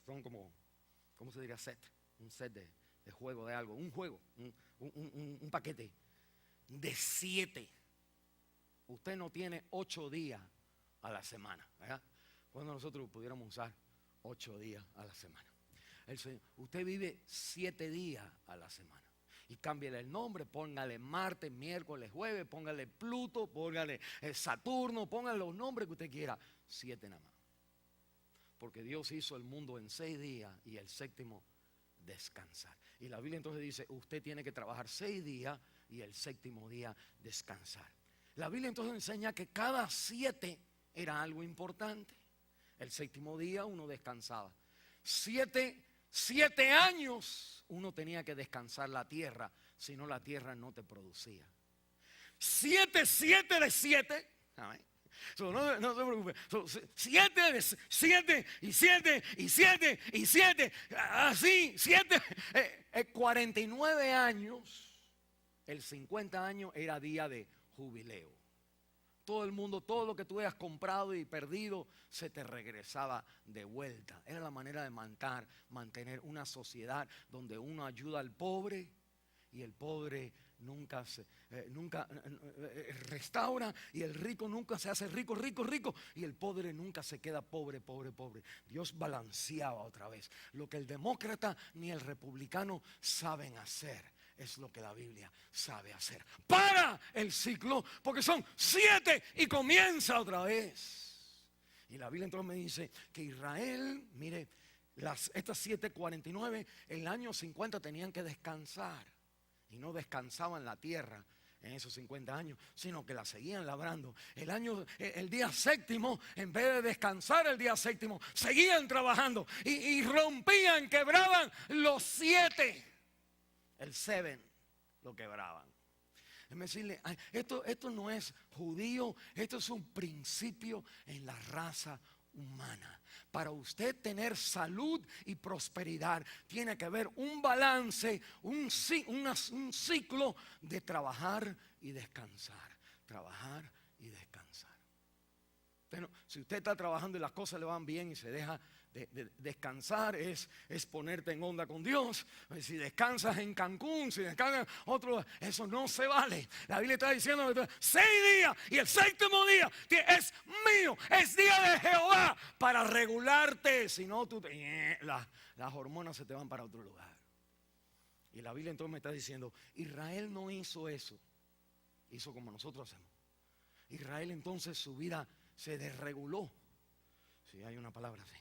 Speaker 1: son como, ¿cómo se diría set? Un set de juego de algo, un juego, un paquete de 7. Usted no tiene 8 días a la semana, ¿verdad? Cuando nosotros pudiéramos usar 8 días a la semana. Usted vive 7 días a la semana. Y cámbiale el nombre, póngale martes, miércoles, jueves, póngale Pluto, póngale Saturno, póngale los nombres que usted quiera. 7 nada más. Porque Dios hizo el mundo en 6 días y el séptimo descansar. Y la Biblia entonces dice: usted tiene que trabajar 6 días y el séptimo día descansar. La Biblia entonces enseña que cada 7 era algo importante. El séptimo día uno descansaba. 7 años uno tenía que descansar la tierra, si no la tierra no te producía. 7 de 7. No se preocupe. 7 de 7 y 7 y 7 y 7. Así, 7. 49 años. El 50 años era día de jubileo. Todo el mundo, todo lo que tú hayas comprado y perdido, se te regresaba de vuelta. Era la manera de mantener una sociedad donde uno ayuda al pobre y el pobre nunca restaura, y el rico nunca se hace rico, y el pobre nunca se queda pobre. Dios balanceaba otra vez. Lo que el demócrata ni el republicano saben hacer es lo que la Biblia sabe hacer. Para el ciclo, porque son 7 y comienza otra vez. Y la Biblia entonces me dice que Israel, mire, estas 7:49, el año 50 tenían que descansar. Y no descansaban la tierra en esos 50 años, sino que la seguían labrando. El día séptimo, en vez de descansar el día séptimo, seguían trabajando y rompían, quebraban los 7. El 7 lo quebraban. Es decirle, esto no es judío, esto es un principio en la raza humana. Para usted tener salud y prosperidad, tiene que haber un balance, un ciclo de trabajar y descansar. Trabajar y descansar. Pero si usted está trabajando y las cosas le van bien y se deja de descansar, es ponerte en onda con Dios. Si descansas en Cancún, si descansas en otro, eso no se vale. La Biblia está diciendo 6 días y el 7º día es mío, es día de Jehová para regularte. Si no, las hormonas se te van para otro lugar. Y la Biblia entonces me está diciendo, Israel no hizo eso, hizo como nosotros hacemos. Israel entonces su vida se desreguló, si hay una palabra así.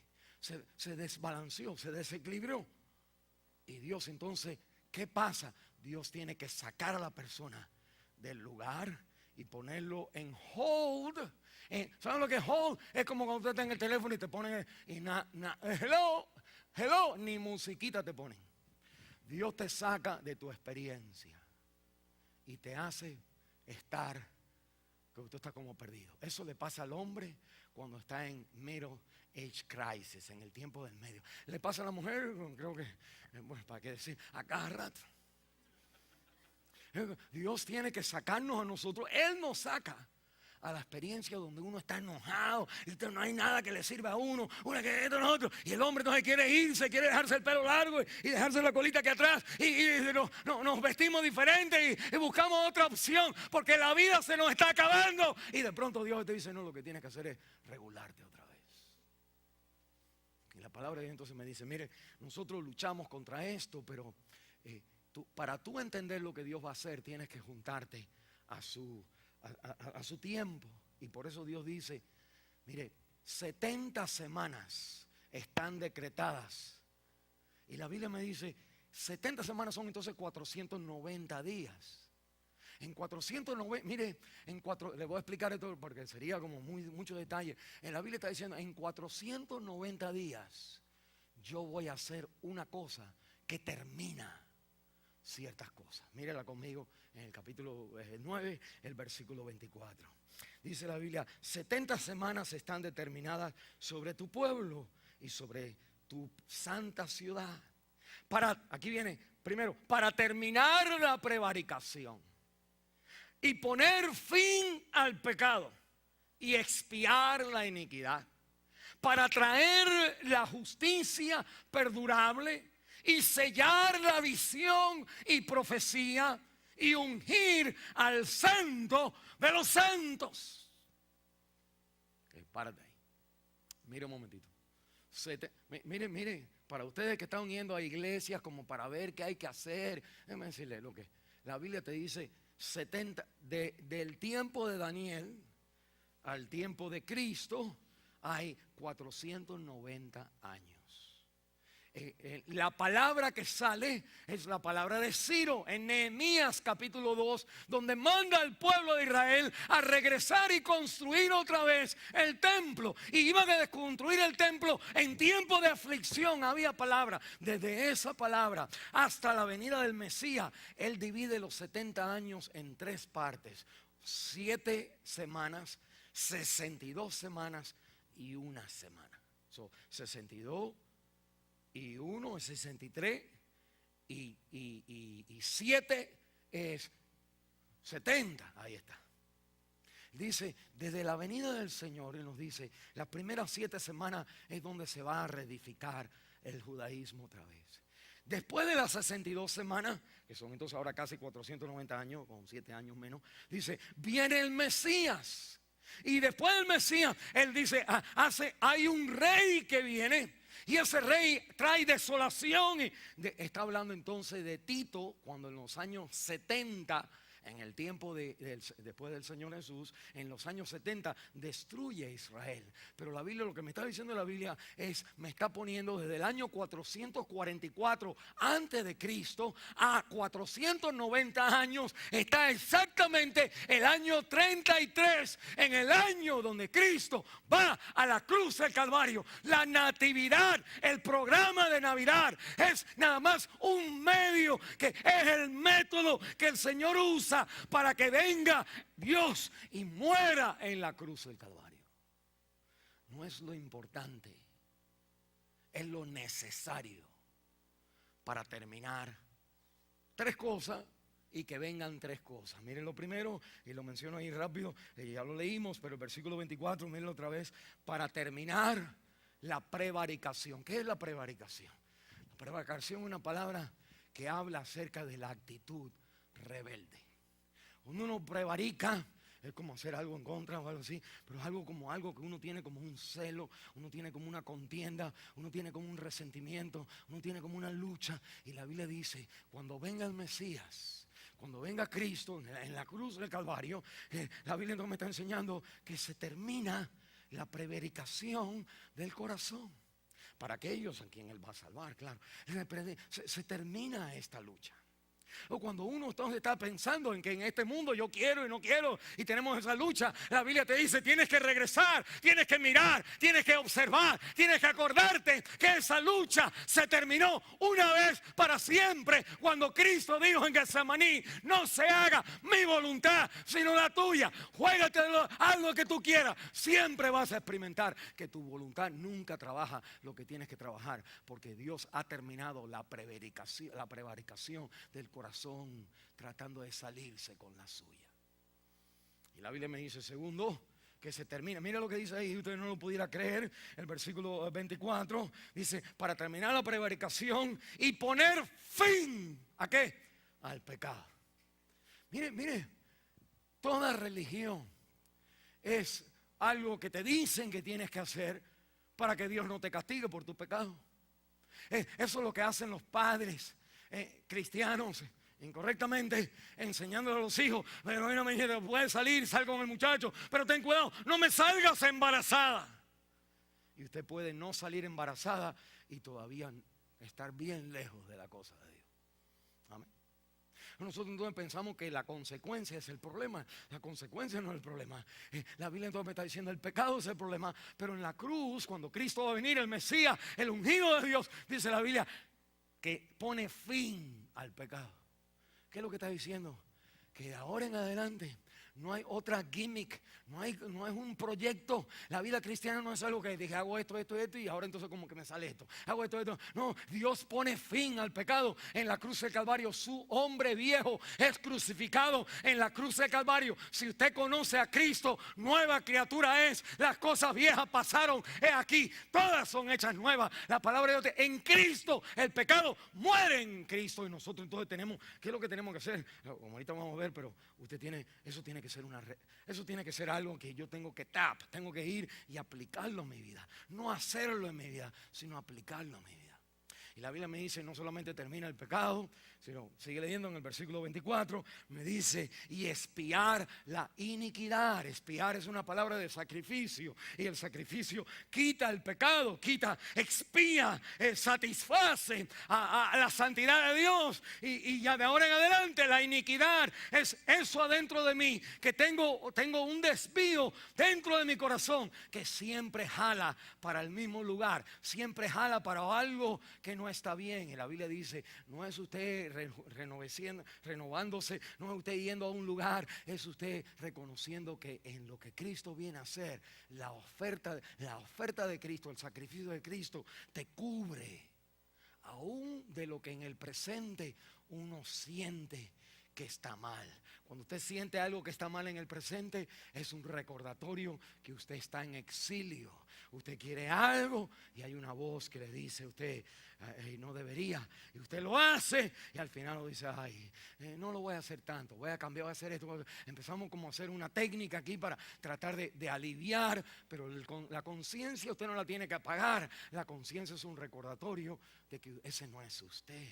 Speaker 1: Se desbalanceó, se desequilibró. Y Dios entonces, ¿qué pasa? Dios tiene que sacar a la persona del lugar y ponerlo en hold. ¿Saben lo que es hold? Es como cuando usted está en el teléfono y te ponen hello, ni musiquita te ponen. Dios te saca de tu experiencia y te hace estar, que usted está como perdido. Eso le pasa al hombre cuando está en middle age crisis, en el tiempo del medio. Le pasa a la mujer, creo que, bueno, para qué decir, a cada rato. Dios tiene que sacarnos a nosotros. Él nos saca a la experiencia donde uno está enojado, y no hay nada que le sirva a uno, y el hombre no se quiere irse, quiere dejarse el pelo largo y dejarse la colita aquí atrás, y nos vestimos diferentes y buscamos otra opción porque la vida se nos está acabando, y de pronto Dios te dice, no, lo que tienes que hacer es regularte otra vez. Y la palabra de Dios entonces me dice, mire, nosotros luchamos contra esto, pero para tú entender lo que Dios va a hacer, tienes que juntarte a su tiempo. Y por eso Dios dice, mire, 70 semanas están decretadas. Y la Biblia me dice, 70 semanas son entonces 490 días. En 490, mire, le voy a explicar esto porque sería como mucho detalle. En la Biblia está diciendo, en 490 días yo voy a hacer una cosa que termina ciertas cosas. Mírala conmigo en el capítulo 9, el versículo 24. Dice la Biblia, 70 semanas están determinadas sobre tu pueblo y sobre tu santa ciudad. Aquí viene, primero, para terminar la prevaricación y poner fin al pecado y expiar la iniquidad, para traer la justicia perdurable y sellar la visión y profecía y ungir al santo de los santos. Párate ahí. Mire un momentito. Mire, para ustedes que están yendo a iglesias como para ver qué hay que hacer, déjenme decirles lo que la Biblia te dice, 70, del tiempo de Daniel al tiempo de Cristo hay 490 años. La palabra que sale es la palabra de Ciro en Nehemías capítulo 2, donde manda al pueblo de Israel a regresar y construir otra vez el templo. Y iban a desconstruir el templo en tiempo de aflicción. Había palabra. Desde esa palabra hasta la venida del Mesías, él divide los 70 años en 3 partes: 7 semanas, 62 semanas y 1 semana. 62 y 1 es 63 y 7 es 70. Ahí está. Dice, desde la venida del Señor, Él nos dice, las primeras 7 semanas es donde se va a reedificar el judaísmo otra vez. Después de las 62 semanas, que son entonces ahora casi 490 años, con 7 años menos, dice, viene el Mesías. Y después del Mesías, él dice, hay un rey que viene. Y ese rey trae desolación. Está hablando entonces de Tito, cuando en los años 70, en el tiempo después del Señor Jesús, en los años 70 destruye a Israel. Pero la Biblia, lo que me está diciendo la Biblia me está poniendo desde el año 444 antes de Cristo a 490 años. Está exactamente el año 33, en el año donde Cristo va a la cruz del Calvario. La natividad, el programa de Navidad es nada más un medio, que es el método que el Señor usa para que venga Dios y muera en la cruz del Calvario. No es lo importante, es lo necesario para terminar 3 cosas y que vengan 3 cosas. Miren lo primero, y lo menciono ahí rápido, ya lo leímos, pero el versículo 24, miren otra vez, para terminar la prevaricación. ¿Qué es la prevaricación? La prevaricación es una palabra que habla acerca de la actitud rebelde. Cuando uno prevarica, es como hacer algo en contra o algo así, pero es algo que uno tiene como un celo, uno tiene como una contienda, uno tiene como un resentimiento, uno tiene como una lucha. Y la Biblia dice, cuando venga el Mesías, cuando venga Cristo en la cruz del Calvario, la Biblia entonces me está enseñando que se termina la prevaricación del corazón. Para aquellos a quien Él va a salvar, claro. Se termina esta lucha. O cuando uno entonces está pensando en que en este mundo yo quiero y no quiero y tenemos esa lucha, la Biblia te dice, tienes que regresar, tienes que mirar, tienes que observar, tienes que acordarte que esa lucha se terminó una vez para siempre cuando Cristo dijo en Getsemaní, no se haga mi voluntad sino la tuya. Juégatelo, haz lo que tú quieras. Siempre vas a experimentar que tu voluntad nunca trabaja lo que tienes que trabajar, porque Dios ha terminado la prevaricación del corazón, tratando de salirse con la suya. Y la Biblia me dice, segundo, que se termina. Mira lo que dice ahí, usted no lo pudiera creer. El versículo 24 dice, para terminar la prevaricación y poner fin, ¿a qué? Al pecado. Mire, toda religión es algo que te dicen que tienes que hacer para que Dios no te castigue por tu pecado. Eso es lo que hacen los padres cristianos incorrectamente, enseñándole a los hijos, pero no me dijeron, puedes salir, sal con el muchacho, pero ten cuidado, no me salgas embarazada. Y usted puede no salir embarazada y todavía estar bien lejos de la cosa de Dios. Amén. Nosotros entonces pensamos que la consecuencia es el problema. La consecuencia no es el problema. La Biblia entonces me está diciendo el pecado es el problema, pero en la cruz, cuando Cristo va a venir, el Mesías, el ungido de Dios, dice la Biblia que pone fin al pecado. ¿Qué es lo que está diciendo? Que de ahora en adelante no hay otra gimmick, no es un proyecto. La vida cristiana no es algo que dije, hago esto y ahora entonces como que me sale esto. Hago esto. No, Dios pone fin al pecado en la cruz del Calvario. Su hombre viejo es crucificado en la cruz del Calvario. Si usted conoce a Cristo, nueva criatura es. Las cosas viejas pasaron, he aquí, todas son hechas nuevas. La palabra de Dios, en Cristo, el pecado muere en Cristo. Y nosotros entonces tenemos, ¿qué es lo que tenemos que hacer? Como ahorita vamos a ver, pero eso tiene que ser algo que yo tengo que ir y aplicarlo en mi vida. No hacerlo en mi vida, sino aplicarlo en mi vida. Y la Biblia me dice, no solamente termina el pecado, sino sigue leyendo en el versículo 24, me dice, y expiar la iniquidad. Expiar es una palabra de sacrificio, y el sacrificio quita el pecado, expía, satisface a la santidad de Dios. Y ya de ahora en adelante la iniquidad es eso adentro de mí, que tengo un desvío dentro de mi corazón que siempre jala para el mismo lugar, siempre jala para algo que no está bien. Y la Biblia dice, no es usted renovándose, no es usted yendo a un lugar, es usted reconociendo que en lo que Cristo viene a hacer, la oferta de Cristo, el sacrificio de Cristo te cubre aún de lo que en el presente uno siente que está mal. Cuando usted siente algo que está mal en el presente, es un recordatorio que usted está en exilio. Usted quiere algo y hay una voz que le dice a usted, no debería. Y usted lo hace y al final lo dice, ay, no lo voy a hacer tanto, voy a cambiar, voy a hacer esto. Empezamos como a hacer una técnica aquí para tratar de aliviar, pero la conciencia usted no la tiene que apagar. La conciencia es un recordatorio de que ese no es usted.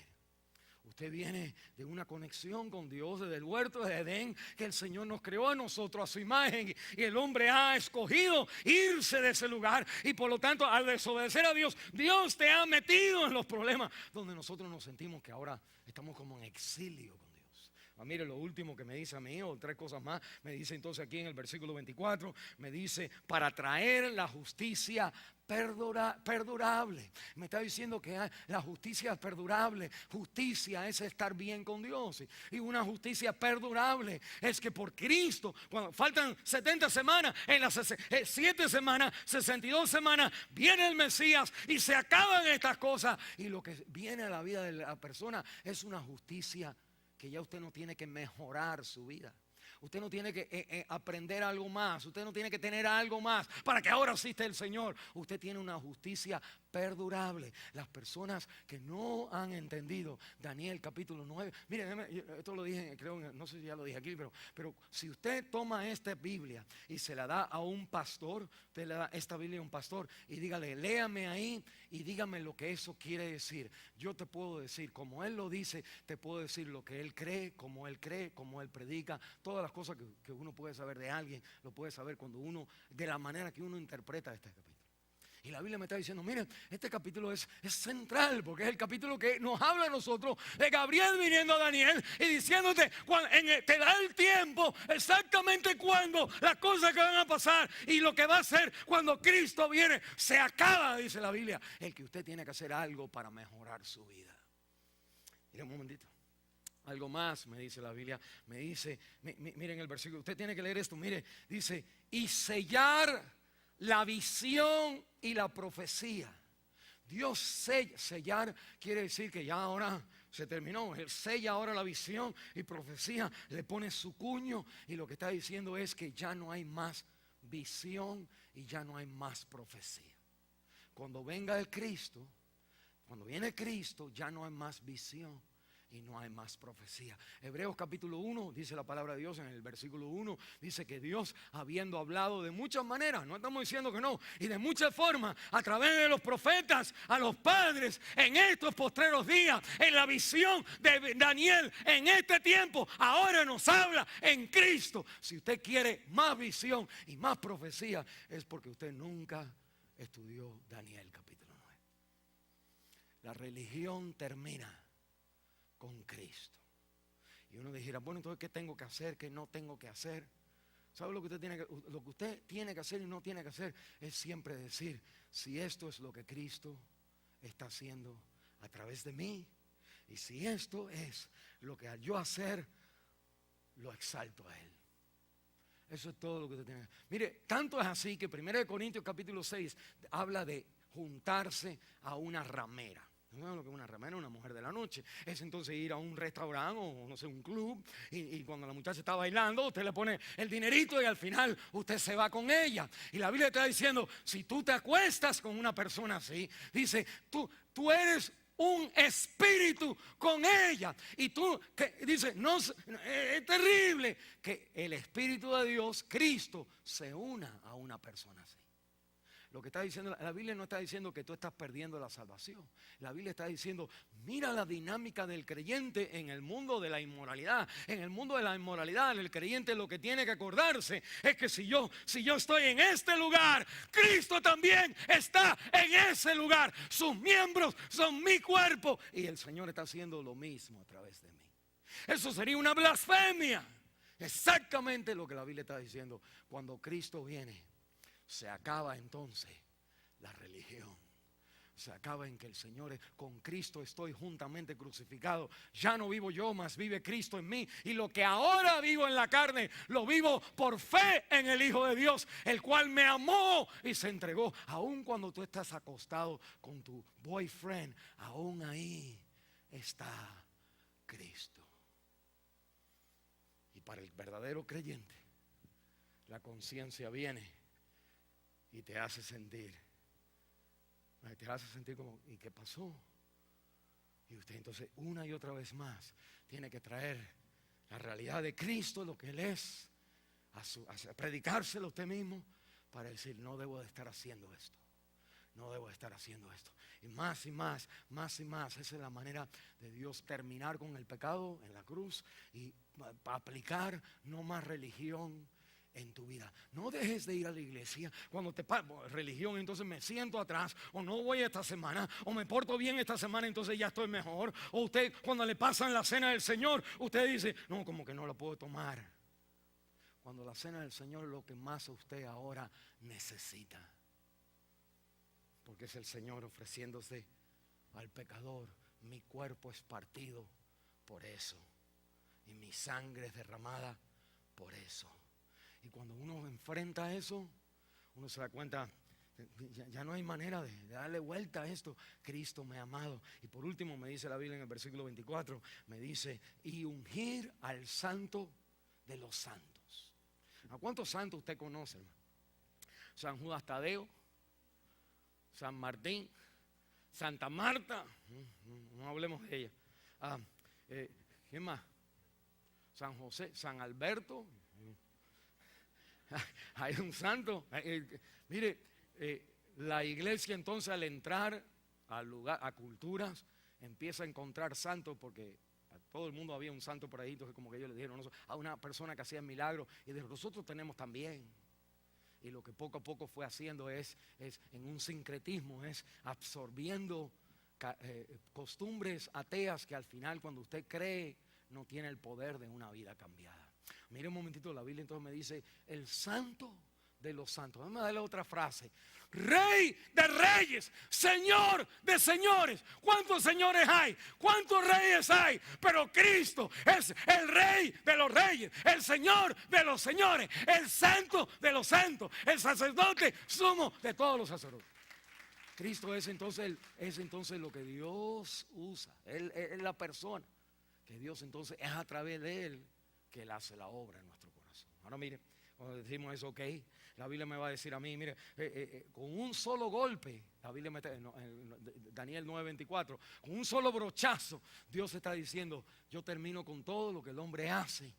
Speaker 1: Usted viene de una conexión con Dios desde el huerto de Edén, que el Señor nos creó a nosotros a su imagen, y el hombre ha escogido irse de ese lugar, y por lo tanto al desobedecer a Dios, Dios te ha metido en los problemas donde nosotros nos sentimos que ahora estamos como en exilio con Dios. Mire lo último que me dice a mí, o 3 cosas más, me dice entonces aquí en el versículo 24, me dice, para traer la justicia perdurable. Me está diciendo que la justicia es perdurable. Justicia es estar bien con Dios, y una justicia perdurable es que por Cristo, cuando faltan 70 semanas, en las 7 semanas, 62 semanas, viene el Mesías y se acaban estas cosas, y lo que viene a la vida de la persona es una justicia que ya usted no tiene que mejorar su vida. Usted no tiene que aprender algo más. Usted no tiene que tener algo más para que ahora exista el Señor. Usted tiene una justicia perdurable. Las personas que no han entendido Daniel capítulo 9. Mire, esto lo dije, creo, no sé si ya lo dije aquí, pero si usted toma esta Biblia y se la da a un pastor, usted le da esta Biblia a un pastor y dígale, léame ahí y dígame lo que eso quiere decir. Yo te puedo decir, como él lo dice, te puedo decir lo que él cree, como él predica, todas las cosas que uno puede saber de alguien, lo puede saber cuando uno, de la manera que uno interpreta este capítulo. Y la Biblia me está diciendo, miren, este capítulo es central, porque es el capítulo que nos habla a nosotros de Gabriel viniendo a Daniel y diciéndote, te da el tiempo exactamente cuando las cosas que van a pasar y lo que va a ser cuando Cristo viene. Se acaba, dice la Biblia, el que usted tiene que hacer algo para mejorar su vida. Miren un momentito. Algo más, me dice la Biblia, me dice, miren el versículo, usted tiene que leer esto, mire, dice, y sellar la visión y la profecía. Dios sellar quiere decir que ya ahora se terminó. Él sella ahora la visión y profecía, le pone su cuño, y lo que está diciendo es que ya no hay más visión y ya no hay más profecía. Cuando venga el Cristo, cuando viene Cristo, ya no hay más visión y no hay más profecía. Hebreos capítulo 1 dice la palabra de Dios en el versículo 1, dice que Dios, habiendo hablado de muchas maneras, no estamos diciendo que no, y de muchas formas, a través de los profetas, a los padres, en estos postreros días, en la visión de Daniel, en este tiempo, ahora nos habla en Cristo. Si usted quiere más visión y más profecía, es porque usted nunca estudió Daniel capítulo 9. La religión termina con Cristo. Y uno dijera, bueno, entonces ¿qué tengo que hacer? ¿Qué no tengo que hacer? ¿Sabe lo que usted tiene que hacer y no tiene que hacer? Es siempre decir, si esto es lo que Cristo está haciendo a través de mí, y si esto es lo que yo hacer, lo exalto a Él. Eso es todo lo que usted tiene. Mire, tanto es así que 1 Corintios capítulo 6 habla de juntarse a una ramera. No es lo que es una ramera, una mujer de la noche. Es entonces ir a un restaurante o no sé, un club, y cuando la muchacha está bailando, usted le pone el dinerito y al final usted se va con ella. Y la Biblia está diciendo, si tú te acuestas con una persona así, dice, tú eres un espíritu con ella. Y tú, dice, no, es terrible que el Espíritu de Dios, Cristo, se una a una persona así. Lo que está diciendo, la Biblia no está diciendo que tú estás perdiendo la salvación. La Biblia está diciendo, mira la dinámica del creyente en el mundo de la inmoralidad. En el mundo de la inmoralidad, el creyente lo que tiene que acordarse es que si yo estoy en este lugar, Cristo también está en ese lugar. Sus miembros son mi cuerpo y el Señor está haciendo lo mismo a través de mí. Eso sería una blasfemia. Exactamente lo que la Biblia está diciendo. Cuando Cristo viene, se acaba entonces la religión. Se acaba en que el Señor es, con Cristo estoy juntamente crucificado. Ya no vivo yo, mas vive Cristo en mí. Y lo que ahora vivo en la carne, lo vivo por fe en el Hijo de Dios, el cual me amó y se entregó. Aun cuando tú estás acostado con tu boyfriend, aún ahí está Cristo. para el verdadero creyente, la conciencia viene y te hace sentir como, ¿y qué pasó? Y usted entonces una y otra vez más tiene que traer la realidad de Cristo, lo que Él es, a predicárselo a usted mismo, para decir, no debo de estar haciendo esto. No debo de estar haciendo esto. Y más y más, más y más. Esa es la manera de Dios terminar con el pecado en la cruz y aplicar no más religión en tu vida. No dejes de ir a la iglesia. Cuando te religión, entonces me siento atrás, o no voy esta semana, o me porto bien esta semana, entonces ya estoy mejor. O usted, cuando le pasan la cena del Señor, usted dice, no, como que no la puedo tomar. Cuando la cena del Señor es lo que más usted ahora necesita. Porque es el Señor ofreciéndose al pecador. Mi cuerpo es partido por eso. Y mi sangre es derramada por eso. Y cuando uno enfrenta eso, uno se da cuenta, ya no hay manera de darle vuelta a esto. Cristo me ha amado. Y por último me dice la Biblia en el versículo 24, me dice, y ungir al santo de los santos. ¿A cuántos santos usted conoce, hermano? San Judas Tadeo, San Martín, Santa Marta, no hablemos de ella. ¿Quién más? San José, San Alberto. Hay un santo. Mire, la iglesia entonces al entrar al lugar, a culturas, empieza a encontrar santos, porque a todo el mundo había un santo por ahí. Entonces como que ellos le dijeron a una persona que hacía milagros, y dijeron, nosotros tenemos también. Y lo que poco a poco fue haciendo es en un sincretismo, es absorbiendo costumbres ateas que al final, cuando usted cree, no tiene el poder de una vida cambiada. Mire un momentito la Biblia, entonces me dice, el santo de los santos. Vamos a darle otra frase. Rey de reyes, Señor de señores. ¿Cuántos señores hay? ¿Cuántos reyes hay? Pero Cristo es el Rey de los reyes, el Señor de los señores, el Santo de los santos, el sacerdote sumo de todos los sacerdotes. Cristo es entonces lo que Dios usa. Él es la persona que Dios entonces es a través de Él que Él hace la obra en nuestro corazón. Ahora mire, cuando decimos eso, ok, la Biblia me va a decir a mí, mire, con un solo golpe, la Biblia Daniel 9:24, con un solo brochazo, Dios está diciendo, yo termino con todo lo que el hombre hace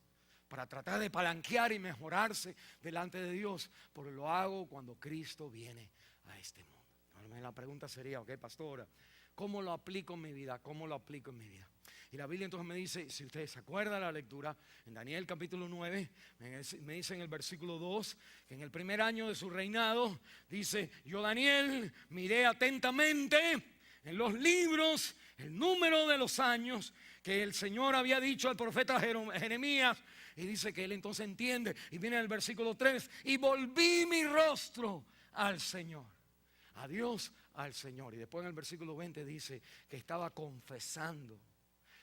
Speaker 1: para tratar de palanquear y mejorarse delante de Dios, porque lo hago cuando Cristo viene a este mundo. Ahora la pregunta sería, ok, pastora, ¿cómo lo aplico en mi vida? ¿Cómo lo aplico en mi vida? Y la Biblia entonces me dice, si ustedes se acuerdan de la lectura, en Daniel capítulo 9, me dice en el versículo 2, que en el primer año de su reinado, dice, yo Daniel miré atentamente en los libros el número de los años que el Señor había dicho al profeta Jeremías, y dice que él entonces entiende, y viene el versículo 3, y volví mi rostro al Señor, a Dios, al Señor. Y después en el versículo 20 dice que estaba confesando.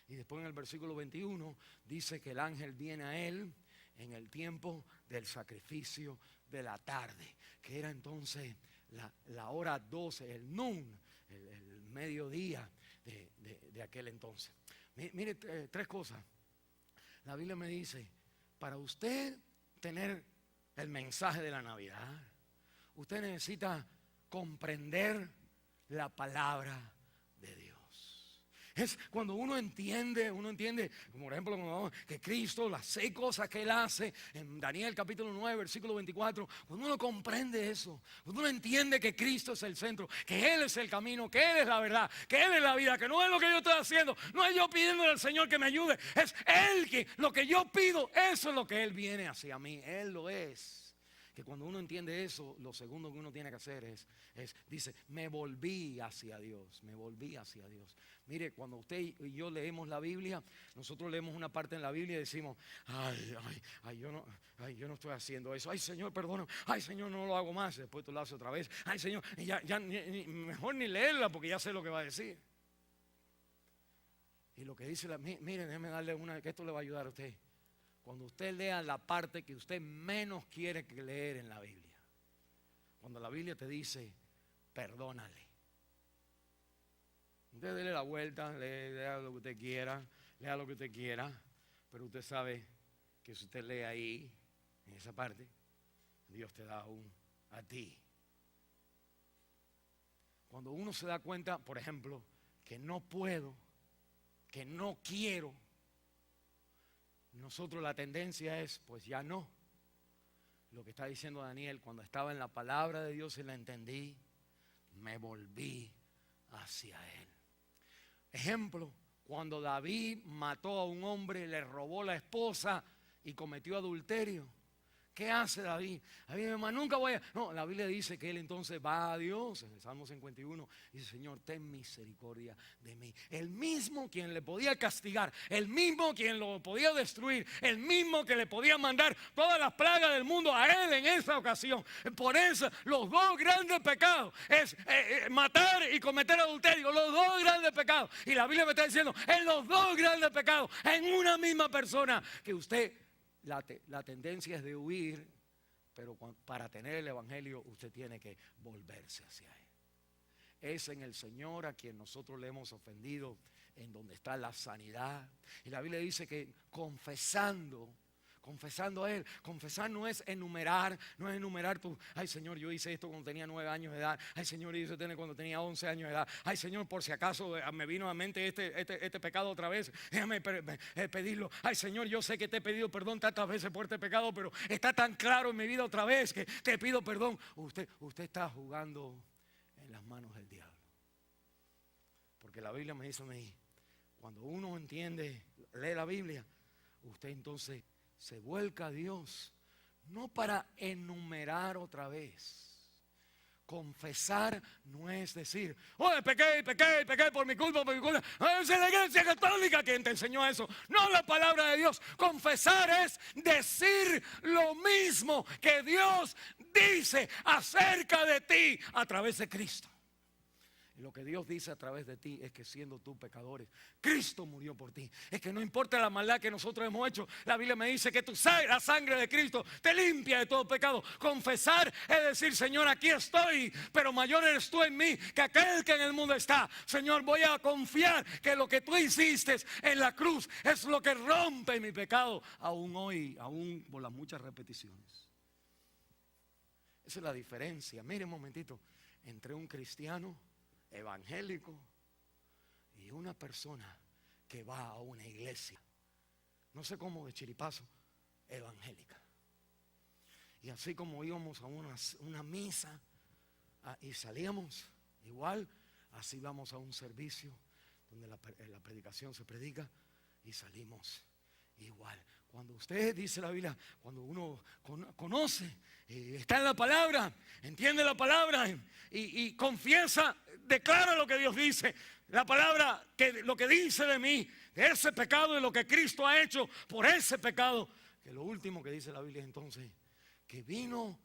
Speaker 1: Y después en el versículo 21 dice que el ángel viene a él en el tiempo del sacrificio de la tarde, que era entonces la hora 12, el noon, el mediodía de aquel entonces. Mire, tres cosas. La Biblia me dice, para usted tener el mensaje de la Navidad, usted necesita comprender la palabra de Dios. Es cuando uno entiende, como por ejemplo, que Cristo, las 6 cosas que Él hace en Daniel capítulo 9, versículo 24, cuando uno comprende eso, cuando uno entiende que Cristo es el centro, que Él es el camino, que Él es la verdad, que Él es la vida, que no es lo que yo estoy haciendo, no es yo pidiéndole al Señor que me ayude, es Él que lo que yo pido, eso es lo que Él viene hacia mí, Él lo es. Que cuando uno entiende eso, lo segundo que uno tiene que hacer dice, me volví hacia Dios, me volví hacia Dios. Mire, cuando usted y yo leemos la Biblia, nosotros leemos una parte en la Biblia y decimos, yo no estoy haciendo eso. Ay, Señor, perdona. Ay, Señor, no lo hago más. Después tú lo haces otra vez. Ay, Señor, mejor ni leerla porque ya sé lo que va a decir. Y lo que dice, mire, déjeme darle una, que esto le va a ayudar a usted. Cuando usted lea la parte que usted menos quiere leer en la Biblia, cuando la Biblia te dice, perdónale. Usted dele la vuelta, lea lo que usted quiera, pero usted sabe que si usted lee ahí, en esa parte, Dios te da a ti. Cuando uno se da cuenta, por ejemplo, que no puedo, que no quiero, nosotros la tendencia es, pues ya no. Lo que está diciendo Daniel, cuando estaba en la palabra de Dios y la entendí, me volví hacia Él. Ejemplo, cuando David mató a un hombre, le robó la esposa y cometió adulterio. ¿Qué hace David? David, hermano, nunca voy a... No, la Biblia dice que él entonces va a Dios. En el Salmo 51 dice, Señor, ten misericordia de mí. El mismo quien le podía castigar, el mismo quien lo podía destruir, el mismo que le podía mandar todas las plagas del mundo a él en esa ocasión. Por eso los dos grandes pecados es matar y cometer adulterio. Los dos grandes pecados. Y la Biblia me está diciendo, en los dos grandes pecados, en una misma persona, que usted... La tendencia es de huir, pero para tener el evangelio usted tiene que volverse hacia Él. Es en el Señor a quien nosotros le hemos ofendido, en donde está la sanidad. Y la Biblia dice que confesando a Él. Confesar no es enumerar, tu, ay Señor, yo hice esto cuando tenía 9 años de edad. Ay Señor, yo hice esto cuando tenía 11 años de edad. Ay Señor, por si acaso me vino a mente este pecado otra vez, déjame pedirlo. Ay Señor, yo sé que te he pedido perdón tantas veces por este pecado, pero está tan claro en mi vida otra vez que te pido perdón. Usted está jugando en las manos del diablo. Porque la Biblia me dice a mí, cuando uno entiende, lee la Biblia, usted entonces se vuelca a Dios, no para enumerar otra vez. Confesar no es decir, oye, pequé por mi culpa, Es la Iglesia Católica quien te enseñó eso, no la palabra de Dios. Confesar es decir lo mismo que Dios dice acerca de ti a través de Cristo. Y lo que Dios dice a través de ti es que siendo tú pecadores, Cristo murió por ti. Es que no importa la maldad que nosotros hemos hecho, la Biblia me dice que la sangre de Cristo te limpia de todo pecado. Confesar es decir, Señor, aquí estoy, pero mayor eres tú en mí que aquel que en el mundo está. Señor, voy a confiar que lo que tú hiciste en la cruz es lo que rompe mi pecado, aún hoy, aún por las muchas repeticiones. Esa es la diferencia. Mire un momentito, entre un cristiano evangélico y una persona que va a una iglesia, no sé cómo, de chiripazo, evangélica. Y así como íbamos a una misa y salíamos igual, así vamos a un servicio donde la predicación se predica y salimos igual. Cuando usted, dice la Biblia, cuando uno conoce, está en la palabra, entiende la palabra y confiesa, declara lo que Dios dice, la palabra, lo que dice de mí, de ese pecado y lo que Cristo ha hecho por ese pecado, que lo último que dice la Biblia entonces, que vino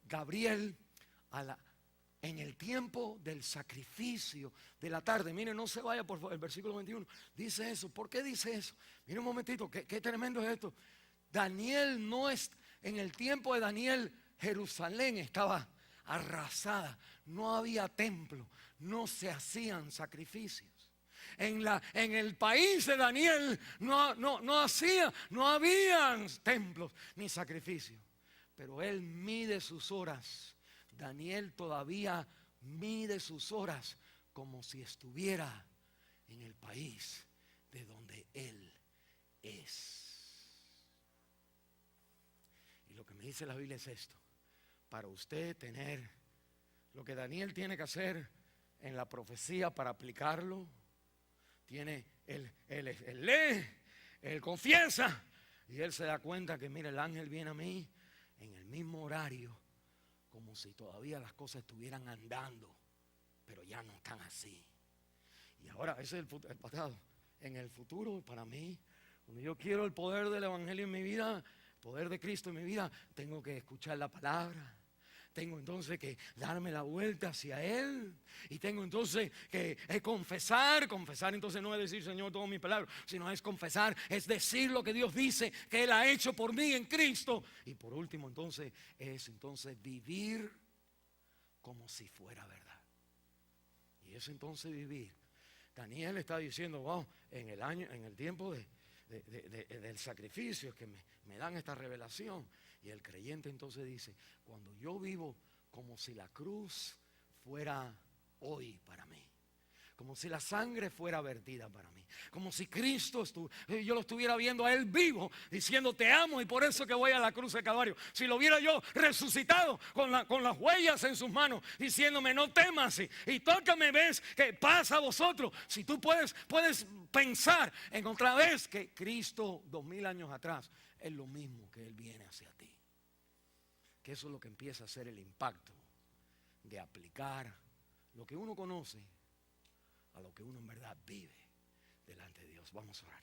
Speaker 1: Gabriel en el tiempo del sacrificio de la tarde. Mire, no se vaya por favor, el versículo 21 dice eso. ¿Por qué dice eso? Mire un momentito, qué tremendo es esto. Daniel no es, en el tiempo de Daniel, Jerusalén estaba arrasada, no había templo, no se hacían sacrificios. En el país de Daniel no habían templos ni sacrificios. Pero él mide sus horas. Daniel todavía mide sus horas como si estuviera en el país de donde él es. Y lo que me dice la Biblia es esto: para usted tener lo que Daniel tiene que hacer en la profecía para aplicarlo, él lee, él confiesa y él se da cuenta que mira, el ángel viene a mí en el mismo horario, como si todavía las cosas estuvieran andando, pero ya no están así. Y ahora ese es el pasado. En el futuro, para mí, cuando yo quiero el poder del evangelio en mi vida, poder de Cristo en mi vida, tengo que escuchar la palabra. Tengo entonces que darme la vuelta hacia Él. Y tengo entonces que confesar. Confesar entonces no es decir, Señor, todas mis palabras, sino es confesar, es decir lo que Dios dice que Él ha hecho por mí en Cristo. Y por último entonces es vivir como si fuera verdad. Y eso entonces vivir. Daniel está diciendo, wow, en el tiempo del sacrificio es que me dan esta revelación. Y el creyente entonces dice, cuando yo vivo como si la cruz fuera hoy para mí, como si la sangre fuera vertida para mí, como si Cristo yo lo estuviera viendo a Él vivo, diciendo te amo y por eso que voy a la cruz de Calvario. Si lo hubiera yo resucitado con las huellas en sus manos, diciéndome no temas y tócame, ves que pasa a vosotros. Si tú puedes pensar en otra vez que Cristo 2000 años atrás es lo mismo que Él viene hacia ti. Que eso es lo que empieza a ser el impacto de aplicar lo que uno conoce a lo que uno en verdad vive delante de Dios. Vamos a orar.